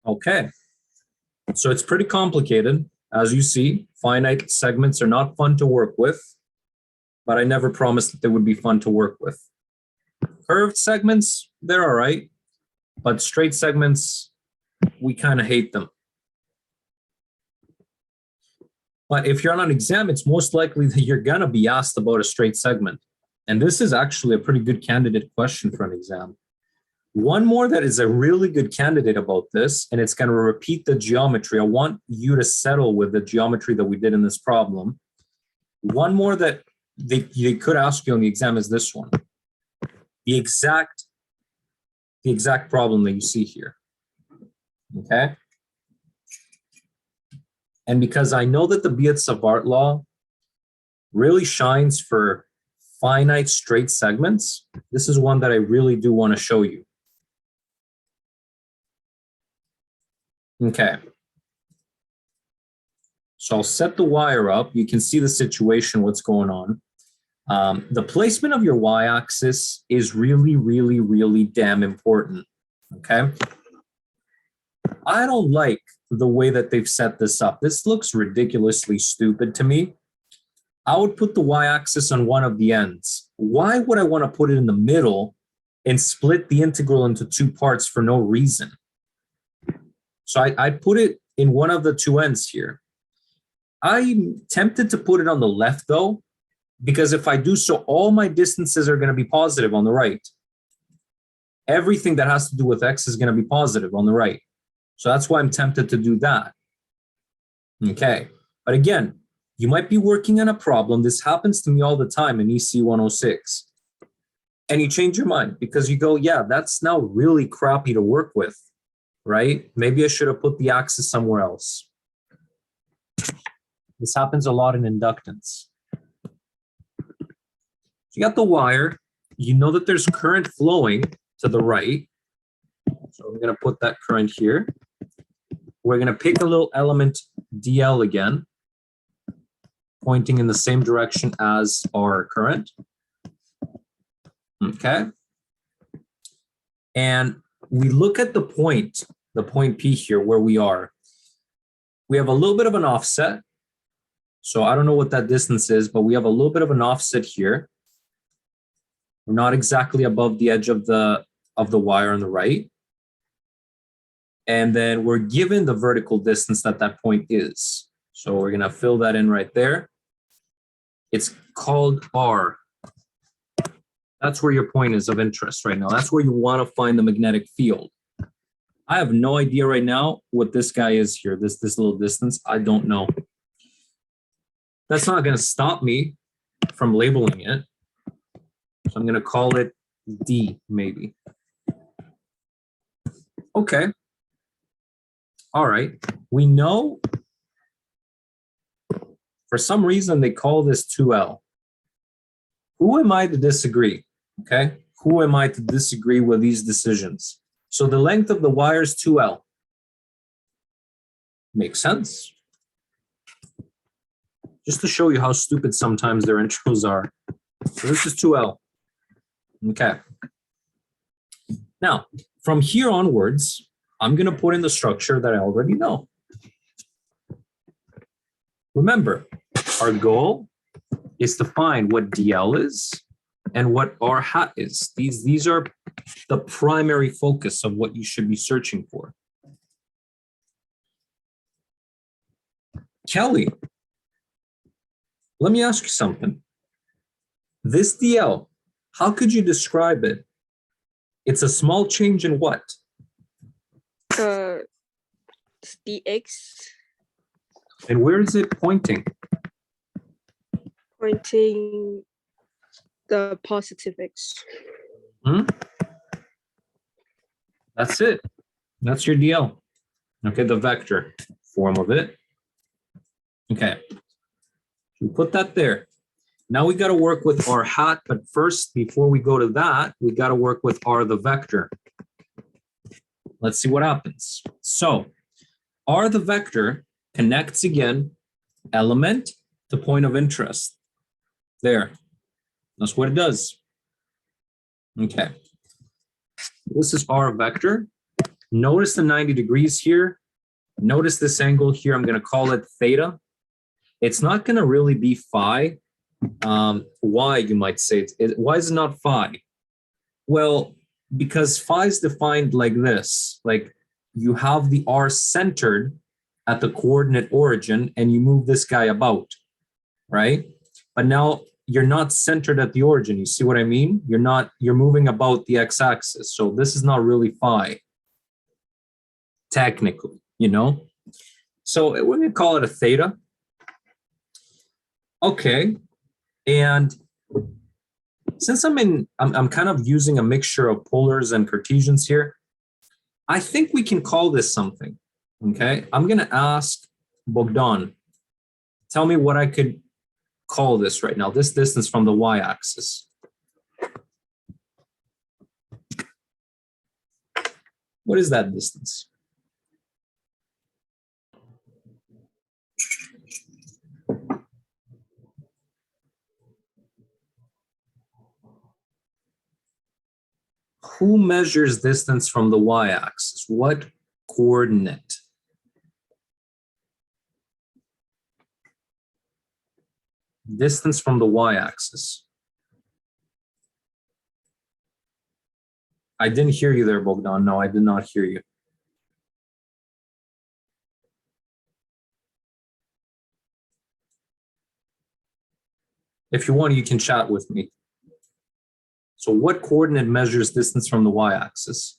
Okay, so it's pretty complicated. As you see, finite segments are not fun to work with, but I never promised that they would be fun to work with. Curved segments, they're all right, but straight segments, we kind of hate them. But if you're on an exam, it's most likely that you're gonna be asked about a straight segment. And this is actually a pretty good candidate question for an exam. One more that is a really good candidate about this, and it's gonna repeat the geometry. I want you to settle with the geometry that we did in this problem. One more that they could ask you on the exam is this one. The exact problem that you see here, okay? And because I know that the Biot-Savart law really shines for finite straight segments, this is one that I really do want to show you. Okay. So I'll set the wire up. You can see the situation, what's going on. The placement of your y-axis is really, really, really damn important, okay? I don't like the way that they've set this up. This looks ridiculously stupid to me. I would put the y-axis on one of the ends. Why would I want to put it in the middle and split the integral into 2 parts for no reason? So I put it in one of the 2 ends here. I'm tempted to put it on the left though, because if I do so, all my distances are going to be positive on the right. Everything that has to do with x is going to be positive on the right. So that's why I'm tempted to do that. Okay, but again, you might be working on a problem. This happens to me all the time in ECE 106. And you change your mind because you go, yeah, that's now really crappy to work with, right? Maybe I should have put the axis somewhere else. This happens a lot in inductance. You got the wire. You know that there's current flowing to the right. So I'm going to put that current here. We're going to pick a little element DL again, pointing in the same direction as our current. Okay. And we look at the point P here where we are. We have a little bit of an offset. So I don't know what that distance is, but we have a little bit of an offset here. We're not exactly above the edge of the wire on the right. And then we're given the vertical distance that point is. So we're gonna fill that in right there. It's called R. That's where your point is of interest right now. That's where you want to find the magnetic field. I have no idea right now what this guy is here, this little distance. I don't know. That's not going to stop me from labeling it. So I'm going to call it D, maybe. Okay. All right. We know for some reason they call this 2L. Who am I to disagree? Okay. Who am I to disagree with these decisions? So the length of the wire is 2L. Makes sense. Just to show you how stupid sometimes their intros are. So this is 2L. Okay. Now, from here onwards, I'm going to put in the structure that I already know. Remember, our goal is to find what DL is and what R hat is. These are the primary focus of what you should be searching for. Kelly, let me ask you something. This DL, how could you describe it? It's a small change in what? dx And where is it pointing? pointing the positive x. That's it. That's your DL. Okay, the vector form of it. Okay. We put that there. Now we got to work with R hat, but first, before we go to that, we got to work with R the vector. Let's see what happens. So R the vector connects again, element to point of interest. There. That's what it does. Okay. This is R vector. Notice the 90 degrees here. Notice this angle here. I'm going to call it theta. It's not going to really be phi. Why, you might say? Why is it not phi? Well, because phi is defined like this. Like you have the R centered at the coordinate origin and you move this guy about, right? But now you're not centered at the origin. You see what I mean? You're moving about the x-axis. So this is not really phi, technically, you know? So we're going to call it a theta. Okay. And since I'm kind of using a mixture of polars and Cartesians here, I think we can call this something. Okay. I'm going to ask Bogdan, tell me what I could call this right now, this distance from the y-axis. What is that distance? Who measures distance from the y-axis? What coordinate? Distance from the y-axis. I didn't hear you there, Bogdan. No, I did not hear you. If you want, you can chat with me. So what coordinate measures distance from the y-axis?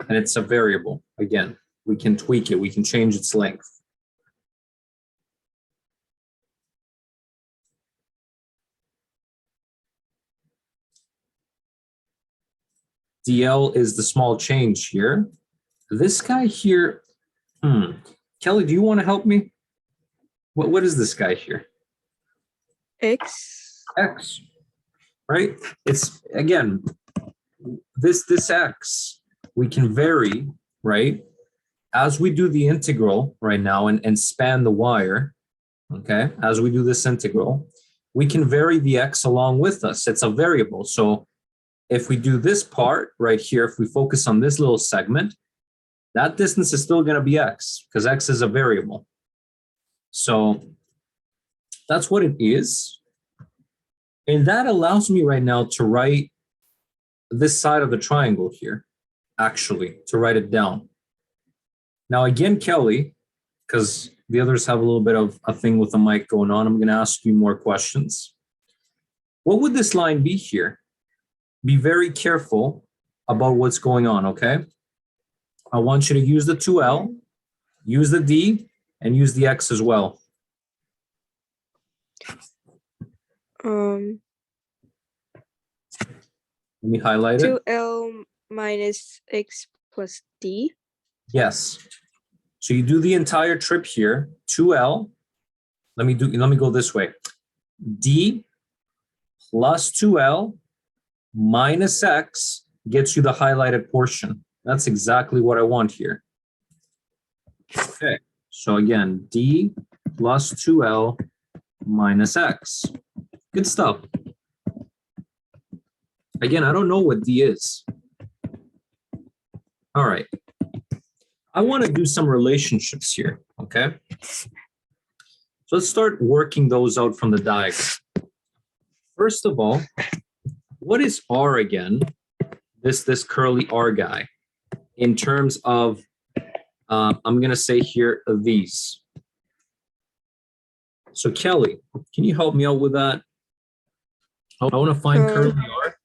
And it's a variable. Again, we can tweak it. We can change its length. DL is the small change here. This guy here, Kelly, do you want to help me? What is this guy here? X. X, right? It's, again, this X, we can vary, right? As we do the integral right now and span the wire, okay? As we do this integral, we can vary the X along with us. It's a variable. So if we do this part right here, if we focus on this little segment, that distance is still going to be X because X is a variable. So that's what it is. And that allows me right now to write this side of the triangle here, actually, to write it down. Now, again, Kelly, because The others have a little bit of a thing with the mic going on. I'm going to ask you more questions. What would this line be here? Be very careful about what's going on, okay? I want you to use the 2L, use the D, and use the X as well. Um, Let me highlight it. 2L minus X plus D. Yes. So you do the entire trip here, 2L. Let me go this way. D plus 2L minus X gets you the highlighted portion. That's exactly what I want here. Okay. So again, D plus 2L minus X. Good stuff. Again, I don't know what D is. All right. I want to do some relationships here, okay? So let's start working those out from the diagram. First of all, what is R again? This curly R guy in terms of, I'm going to say here, these. So Kelly, can you help me out with that? I want to find curly R.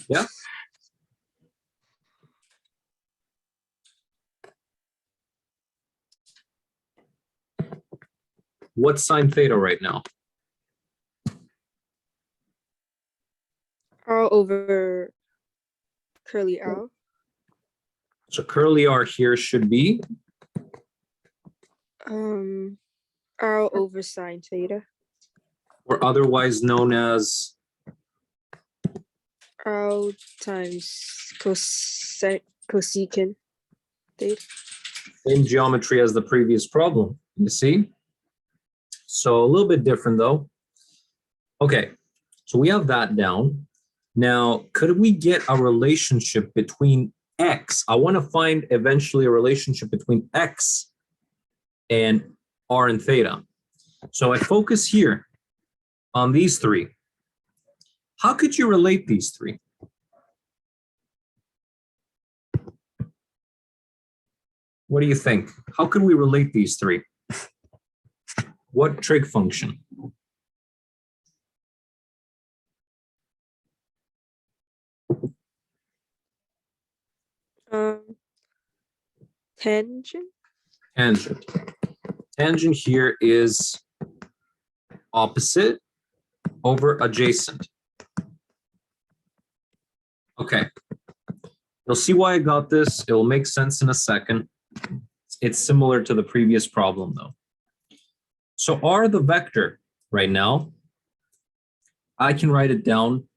Yeah. What's sine theta right now? R over curly R. So curly R here should be? R over sine theta. Or otherwise known as? R times cosecant theta. Same geometry as the previous problem, you see? So a little bit different though. Okay, so we have that down. Now, could we get a relationship between X? I want to find eventually a relationship between X and R and theta. So I focus here on these three. How could you relate these three? What do you think? How could we relate these three? What trig function? Tangent. Tangent. Tangent here is opposite over adjacent. Okay. You'll see why I got this. It will make sense in a second. It's similar to the previous problem though. So R, the vector right now, I can write it down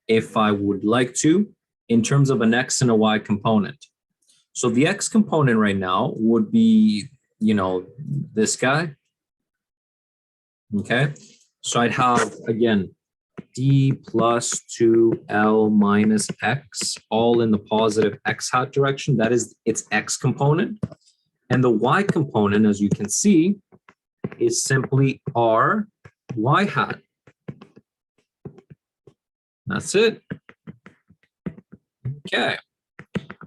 if I would like to in terms of an X and a Y component. So the X component right now would be, you know, this guy. Okay. So I'd have, again, D plus 2L minus X, all in the positive X hat direction. That is its X component. And the Y component, as you can see, is simply R Y hat. That's it. Okay.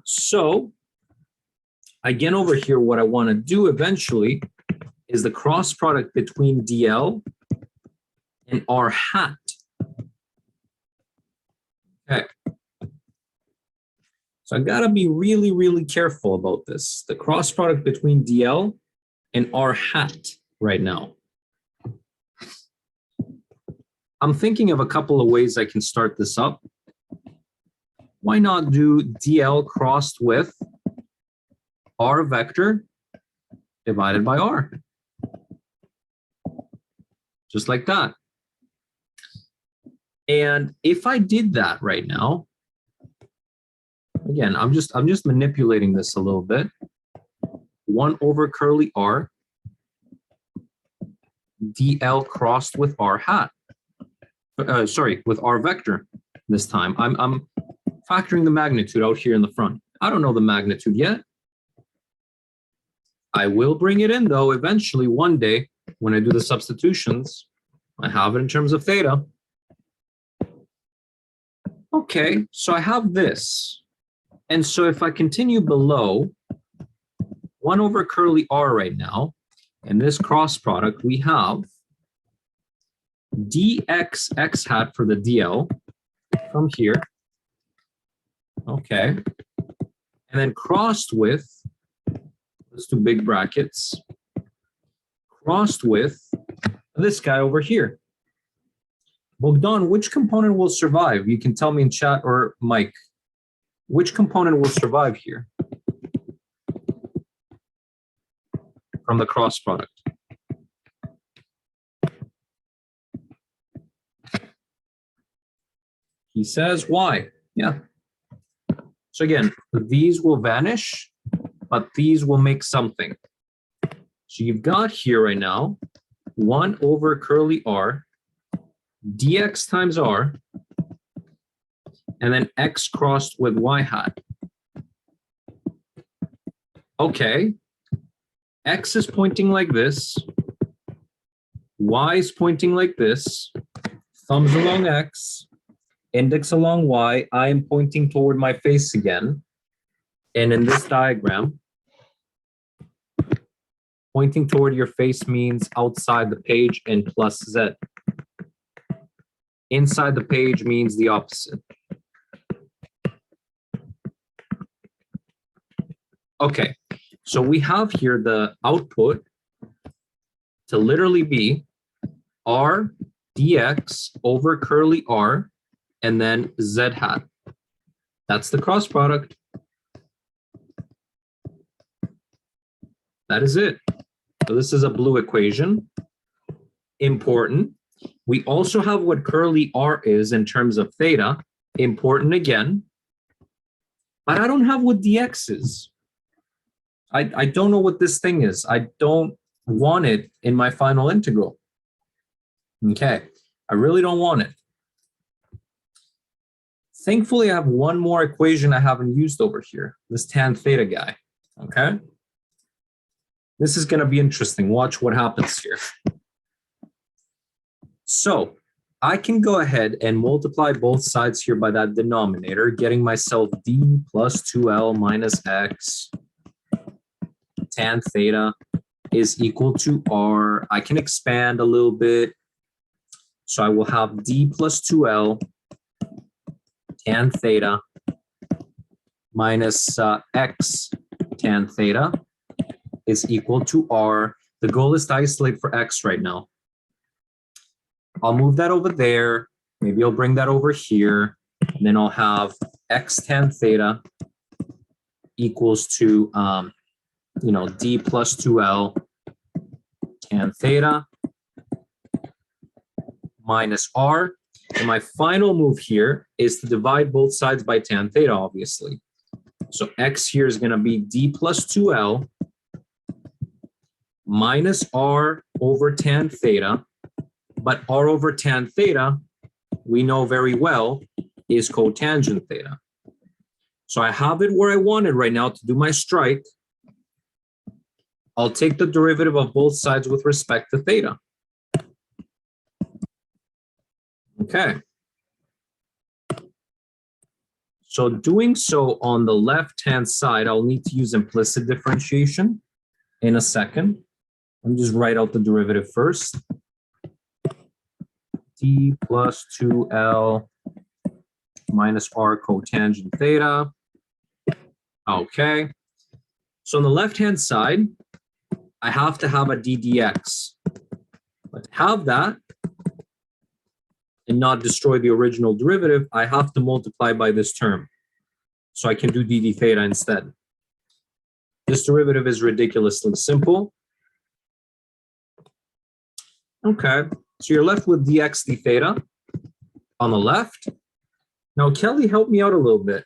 So again, over here, what I want to do eventually is the cross product between DL and R hat. Okay. So I got to be really, really careful about this. The cross product between DL and R hat right now. I'm thinking of a couple of ways I can start this up. Why not do DL crossed with R vector divided by R? Just like that. And if I did that right now, again, I'm just manipulating this a little bit. 1 over curly R, DL crossed with R hat. Sorry, with R vector this time. I'm factoring the magnitude out here in the front. I don't know the magnitude yet. I will bring it in though eventually one day when I do the substitutions. I have it in terms of theta. Okay, so I have this. And so if I continue below, 1 over curly r right now. And this cross product, we have dx x hat for the dl from here. Okay. And then crossed with, let's do big brackets, crossed with this guy over here. Bogdan, which component will survive? You can tell me in chat, or Mike, which component will survive here from the cross product? He says why? Yeah. So again, these will vanish, but these will make something. So you've got here right now 1 over curly r, dx times r, and then x crossed with y hat. Okay, x is pointing like this, y is pointing like this, thumbs along x, index along y, I am pointing toward my face again. And in this diagram, pointing toward your face means outside the page and plus z. Inside the page means the opposite. Okay, so we have here the output to literally be r dx over curly r and then z hat. That's the cross product. That is it. So this is a blue equation. Important. We also have what curly r is in terms of theta. Important again. But I don't have what dx is. I don't know what this thing is. I don't want it in my final integral. Okay, I really don't want it. Thankfully, I have one more equation I haven't used over here, this tan theta guy, okay? This is gonna be interesting. Watch what happens here. So I can go ahead and multiply both sides here by that denominator, getting myself d plus 2l minus x tan theta is equal to r. I can expand a little bit. So I will have d plus 2l tan theta minus x tan theta is equal to r. The goal is to isolate for x right now. I'll move that over there. Maybe I'll bring that over here. And then I'll have x tan theta equals to, d plus 2l tan theta minus r. And my final move here is to divide both sides by tan theta, obviously. So x here is going to be d plus 2l minus r over tan theta. But r over tan theta, we know very well, is cotangent theta. So I have it where I want it right now to do my strike. I'll take the derivative of both sides with respect to theta. Okay. So doing so on the left-hand side, I'll need to use implicit differentiation in a second. Let me just write out the derivative first. D plus 2L minus R cotangent theta. Okay. So on the left-hand side, I have to have a ddx. But to have that and not destroy the original derivative, I have to multiply by this term. So I can do dd theta instead. This derivative is ridiculously simple. Okay, so you're left with dx d theta on the left. Now, Kelly, help me out a little bit.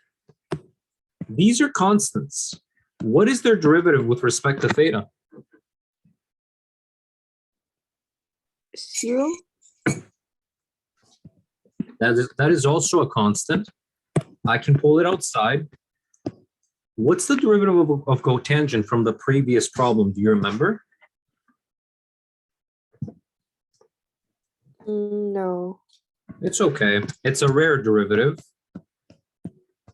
These are constants. What is their derivative with respect to theta? 0. That is also a constant. I can pull it outside. What's the derivative of cotangent from the previous problem? Do you remember? No. It's okay. It's a rare derivative.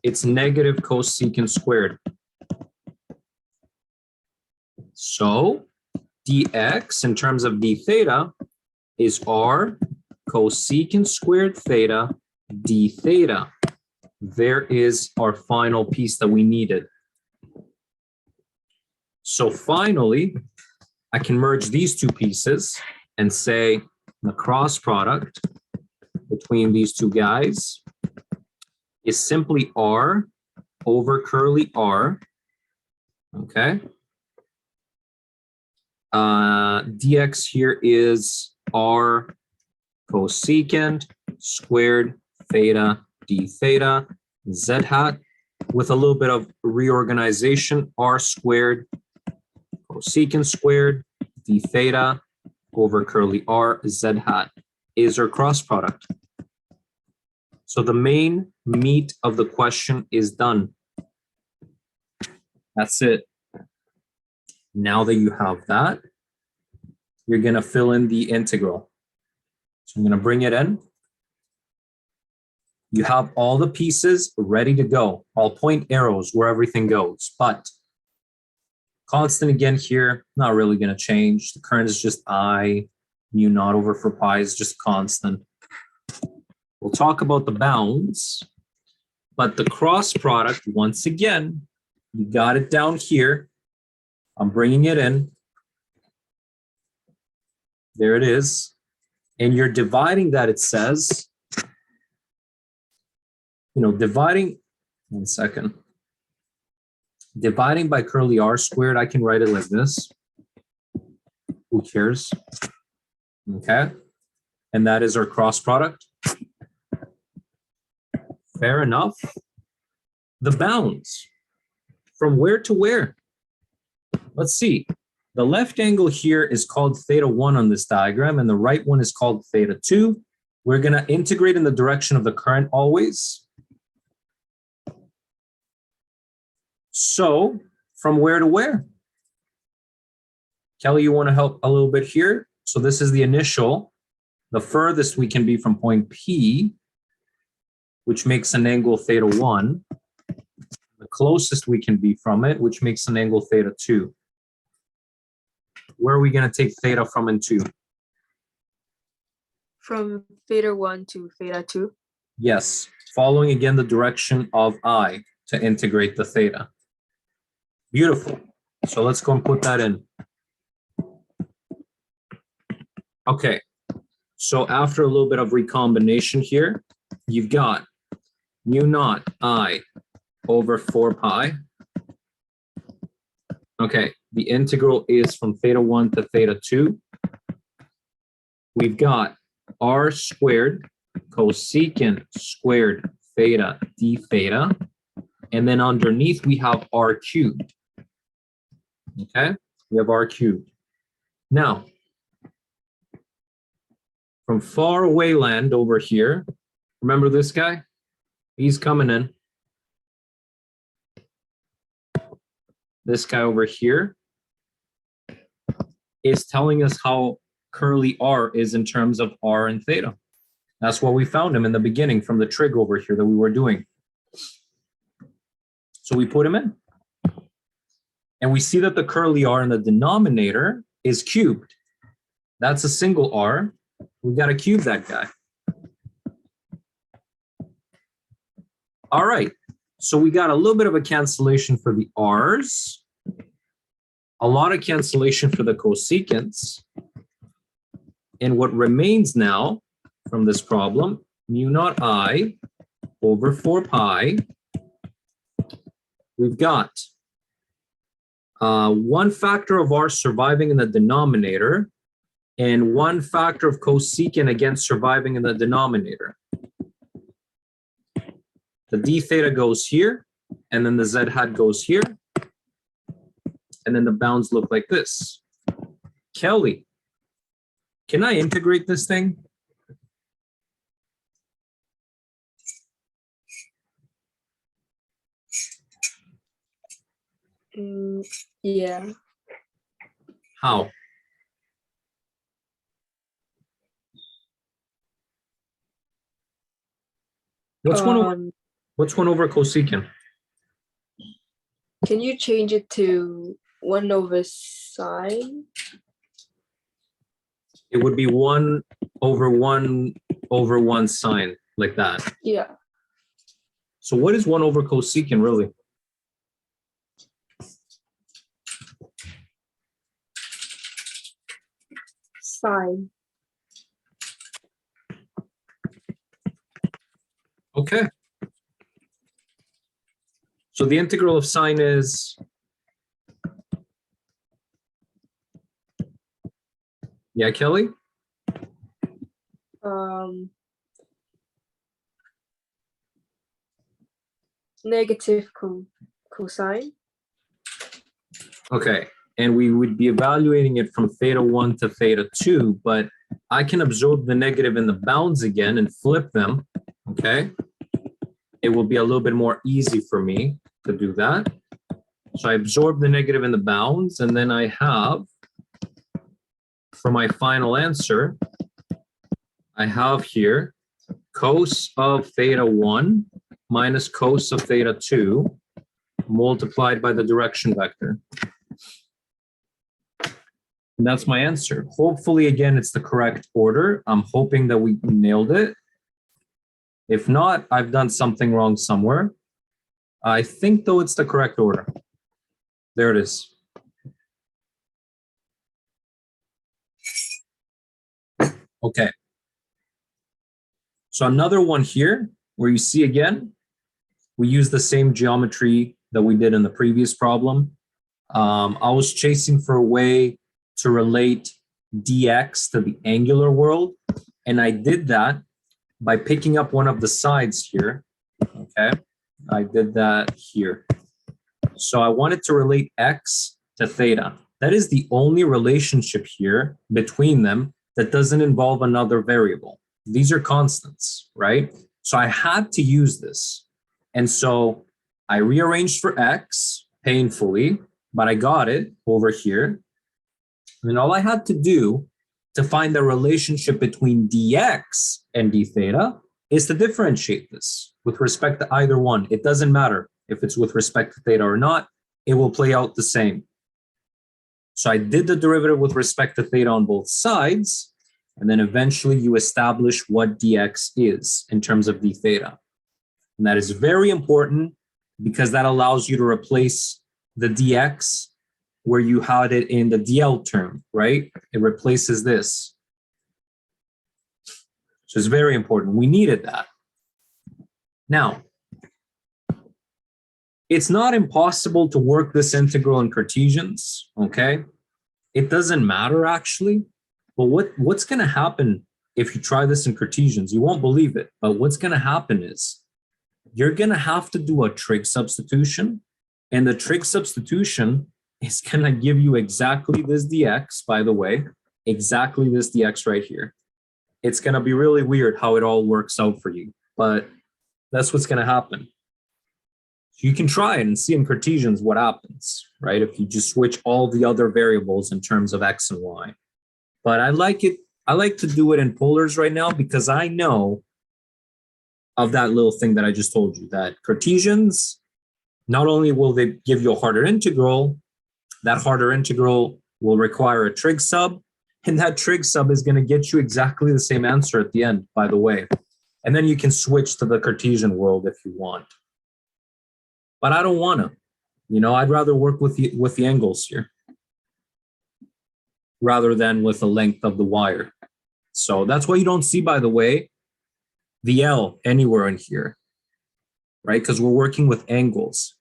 It's negative cosecant squared. So dx in terms of d theta is r cosecant squared theta d theta. There is our final piece that we needed. So finally, I can merge these two pieces and say the cross product between these two guys is simply r over curly r, okay? Dx here is r cosecant squared theta d theta z hat with a little bit of reorganization, r squared cosecant squared d theta over curly r z hat is our cross product. So the main meat of the question is done. That's it. Now that you have that, you're going to fill in the integral. So I'm going to bring it in. You have all the pieces ready to go. I'll point arrows where everything goes, but constant again here, not really going to change. The current is just I, mu naught over 4 pi is just constant. We'll talk about the bounds, but the cross product, once again, you got it down here. I'm bringing it in. There it is. And you're dividing that, it says, dividing, 1 second. Dividing by curly r squared, I can write it like this. Who cares? Okay. And that is our cross product. Fair enough. The bounds. From where to where? Let's see. The left angle here is called theta 1 on this diagram, and the right one is called theta 2. We're going to integrate in the direction of the current always. So, from where to where? Kelly, you want to help a little bit here? So this is the initial. The furthest we can be from point P, which makes an angle theta 1. The closest we can be from it, which makes an angle theta 2. Where are we going to take theta from and to? From theta 1 to theta 2. Yes, following again the direction of I to integrate the theta. Beautiful. So let's go and put that in. Okay, so after a little bit of recombination here, you've got mu naught I over 4 pi. Okay, the integral is from theta 1 to theta 2. We've got r squared cosecant squared theta d theta. And then underneath we have r cubed. Okay, we have r cubed. Now, from far away land over here, remember this guy? He's coming in. This guy over here is telling us how curly r is in terms of r and theta. That's what we found him in the beginning from the trig over here that we were doing. So we put him in. And we see that the curly r in the denominator is cubed. That's a single r. We got to cube that guy. All right. So we got a little bit of a cancellation for the r's, a lot of cancellation for the cosecants. And what remains now from this problem, mu naught I over 4 pi. We've got one factor of r surviving in the denominator and one factor of cosecant again surviving in the denominator. The d theta goes here, and then the z hat goes here, and then the bounds look like this. Kelly, can I integrate this thing? Yeah. How? What's one over cosecant? Can you change it to 1 over sine. It would be 1 over 1 sine, like that. Yeah. So what is 1 over cosecant really? Sine. Okay. So the integral of sine is, yeah, Kelly? Negative cosine. Okay. And we would be evaluating it from theta 1 to theta 2, but I can absorb the negative in the bounds again and flip them, okay? It will be a little bit more easy for me to do that. So I absorb the negative in the bounds, and then I have, for my final answer, I have here cos of theta 1 minus cos of theta 2 multiplied by the direction vector. And that's my answer. Hopefully, again, it's the correct order. I'm hoping that we nailed it. If not, I've done something wrong somewhere. I think, though, it's the correct order. There it is. Okay. So another one here where you see again, we use the same geometry that we did in the previous problem. I was chasing for a way to relate dx to the angular world, and I did that by picking up one of the sides here, okay? I did that here. So I wanted to relate x to theta. That is the only relationship here between them that doesn't involve another variable. These are constants, right? So I had to use this. And so I rearranged for x painfully, but I got it over here. And all I had to do to find the relationship between dx and d theta is to differentiate this with respect to either one. It doesn't matter if it's with respect to theta or not, it will play out the same. So I did the derivative with respect to theta on both sides, and then eventually you establish what dx is in terms of d theta. And that is very important because that allows you to replace the dx where you had it in the dl term, right? It replaces this. So it's very important. We needed that. Now, it's not impossible to work this integral in Cartesians, okay? It doesn't matter actually, but what's gonna happen if you try this in Cartesians? You won't believe it, but what's gonna happen is you're gonna have to do a trig substitution, and the trig substitution is gonna give you exactly this dx, by the way, exactly this dx right here. It's gonna be really weird how it all works out for you, but that's what's gonna happen. You can try it and see in Cartesians what happens, right? If you just switch all the other variables in terms of x and y. But I like to do it in polars right now because I know of that little thing that I just told you, that Cartesians, not only will they give you a harder integral, that harder integral will require a trig sub, and that trig sub is going to get you exactly the same answer at the end, by the way. And then you can switch to the Cartesian world if you want. But I don't want to. You know, I'd rather work with the angles here rather than with the length of the wire. So that's why you don't see, by the way, the L anywhere in here, right? Because we're working with angles.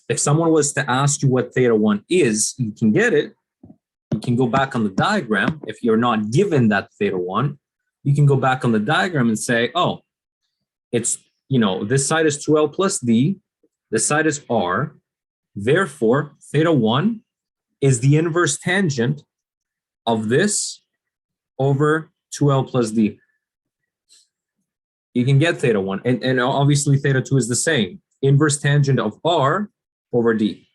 If someone was to ask you what theta 1 is, you can get it. You can go back on the diagram. If you're not given that theta 1, you can go back on the diagram and say, oh, it's, you know, this side is 2L plus D, this side is R. Therefore, theta 1 is the inverse tangent of this over 2L plus D. You can get theta 1. And obviously, theta 2 is the same. Inverse tangent of R over D.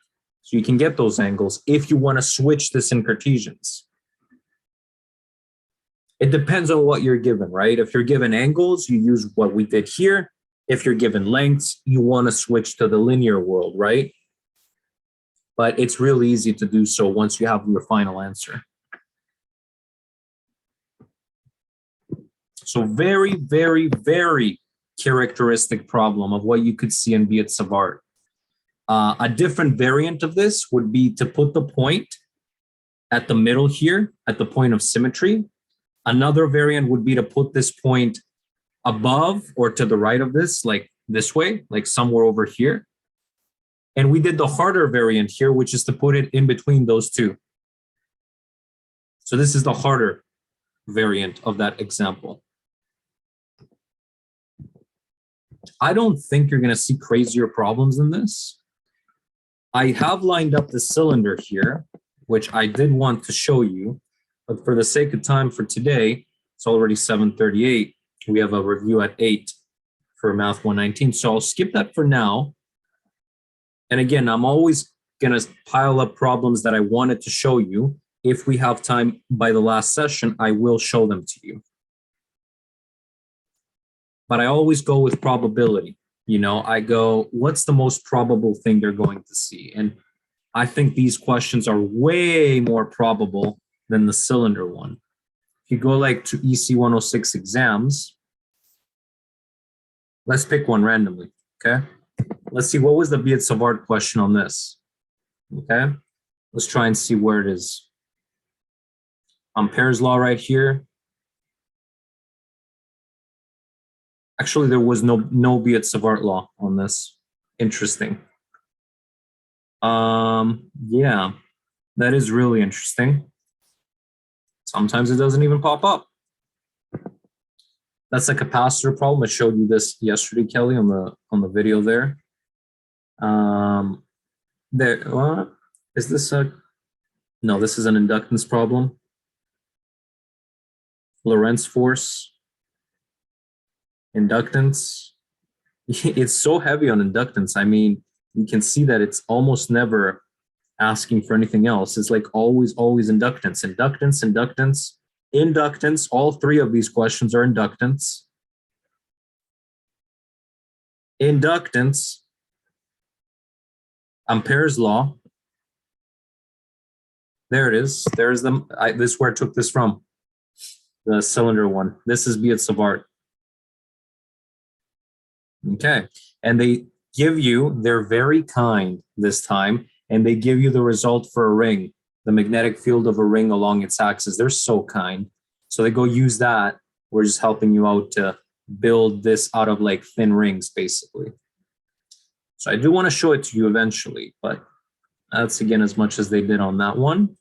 So you can get those angles if you want to switch this in Cartesians. It depends on what you're given, right? If you're given angles, you use what we did here. If you're given lengths, you want to switch to the linear world, right? but it's really easy to do so once you have your final answer. So very, very, very characteristic problem of what you could see in Biot Savart. A different variant of this would be to put the point at the middle here, at the point of symmetry. Another variant would be to put this point above or to the right of this, like this way, like somewhere over here. And we did the harder variant here, which is to put it in between those two. So this is the harder variant of that example. I don't think you're going to see crazier problems than this. I have lined up the cylinder here, which I did want to show you, but for the sake of time for today, it's already 7:38. We have a review at 8 for Math 119. So I'll skip that for now. And again, I'm always going to pile up problems that I wanted to show you. If we have time by the last session, I will show them to you. But I always go with probability. You know, I go, what's the most probable thing they're going to see? And I think these questions are way more probable than the cylinder one. If you go like to ECE 106 exams, let's pick one randomly, okay? Let's see, what was the Biot Savart question on this? Okay, let's try and see where it is. Ampere's law right here. Actually, there was no Biot Savart law on this. Interesting. Yeah, that is really interesting. Sometimes it doesn't even pop up. That's a capacitor problem. I showed you this yesterday, Kelly, on the video there. Is this a? No, this is an inductance problem. Lorentz force. Inductance. It's so heavy on inductance. I mean, you can see that it's almost never asking for anything else. It's like always inductance, inductance, inductance, inductance. All three of these questions are inductance. Inductance. Ampere's law. There it is. There's the. This is where I took this from. The cylinder one. This is Biot Savart. Okay, and they give you, they're very kind this time, and they give you the result for a ring, the magnetic field of a ring along its axis. They're so kind. So they go use that. We're just helping you out to build this out of like thin rings, basically. So I do want to show it to you eventually, but that's again as much as they did on that one.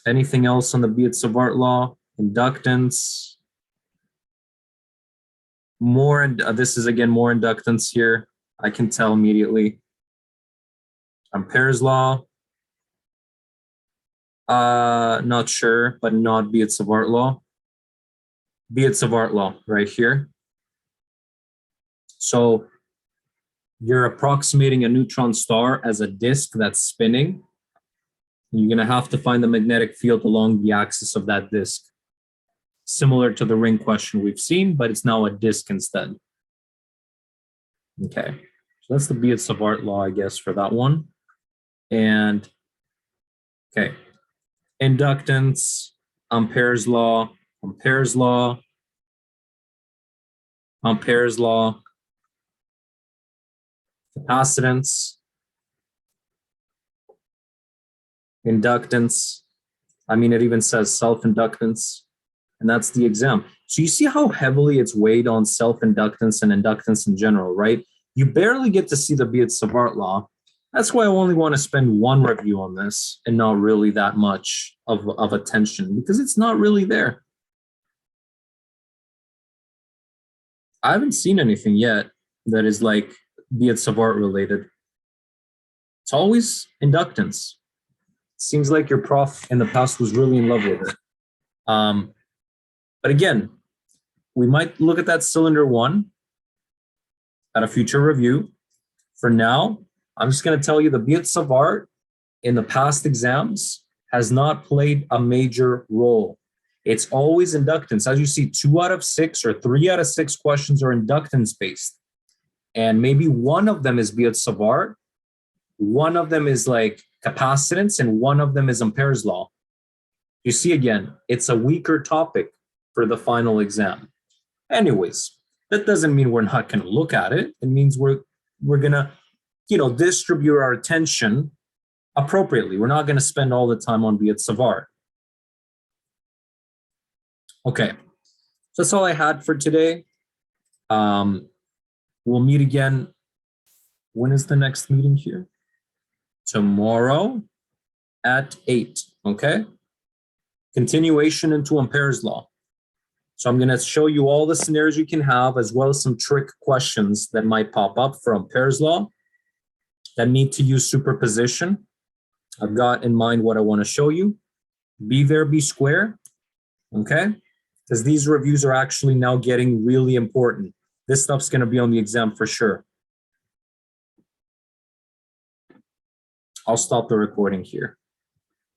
Anything else on the Biot Savart law? Inductance. More, this is again more inductance here. I can tell immediately. Ampere's law. Not sure, but not Biot Savart law. Biot Savart law right here. So you're approximating a neutron star as a disk that's spinning. You're going to have to find the magnetic field along the axis of that disk. Similar to the ring question we've seen, but it's now a disk instead. Okay, so that's the Biot Savart law, I guess, for that one. And, okay, inductance, Ampere's law, Ampere's law, Ampere's law, capacitance, inductance. I mean, it even says self-inductance. And that's the exam. So you see how heavily it's weighed on self-inductance and inductance in general, right? You barely get to see the Biot Savart law. That's why I only want to spend one review on this and not really that much of attention, because it's not really there. I haven't seen anything yet that is like Biot Savart related. It's always inductance. Seems like your prof in the past was really in love with it. But again, we might look at that cylinder one at a future review. For now, I'm just going to tell you the Biot Savart in the past exams has not played a major role. It's always inductance. As you see, 2 out of 6 or 3 out of 6 questions are inductance based. And maybe one of them is Biot Savart, One of them is like capacitance and one of them is Ampere's law. You see, again, it's a weaker topic for the final exam. Anyways, that doesn't mean we're not going to look at it. It means we're going to, distribute our attention appropriately. We're not going to spend all the time on Biot Savart. Okay, so that's all I had for today. We'll meet again. When is the next meeting here? Tomorrow at 8, okay? Continuation into Ampere's law. So I'm going to show you all the scenarios you can have, as well as some trick questions that might pop up for Ampere's law that need to use superposition. I've got in mind what I want to show you. B there, B square, okay? Because these reviews are actually now getting really important. This stuff's going to be on the exam for sure. I'll stop the recording here.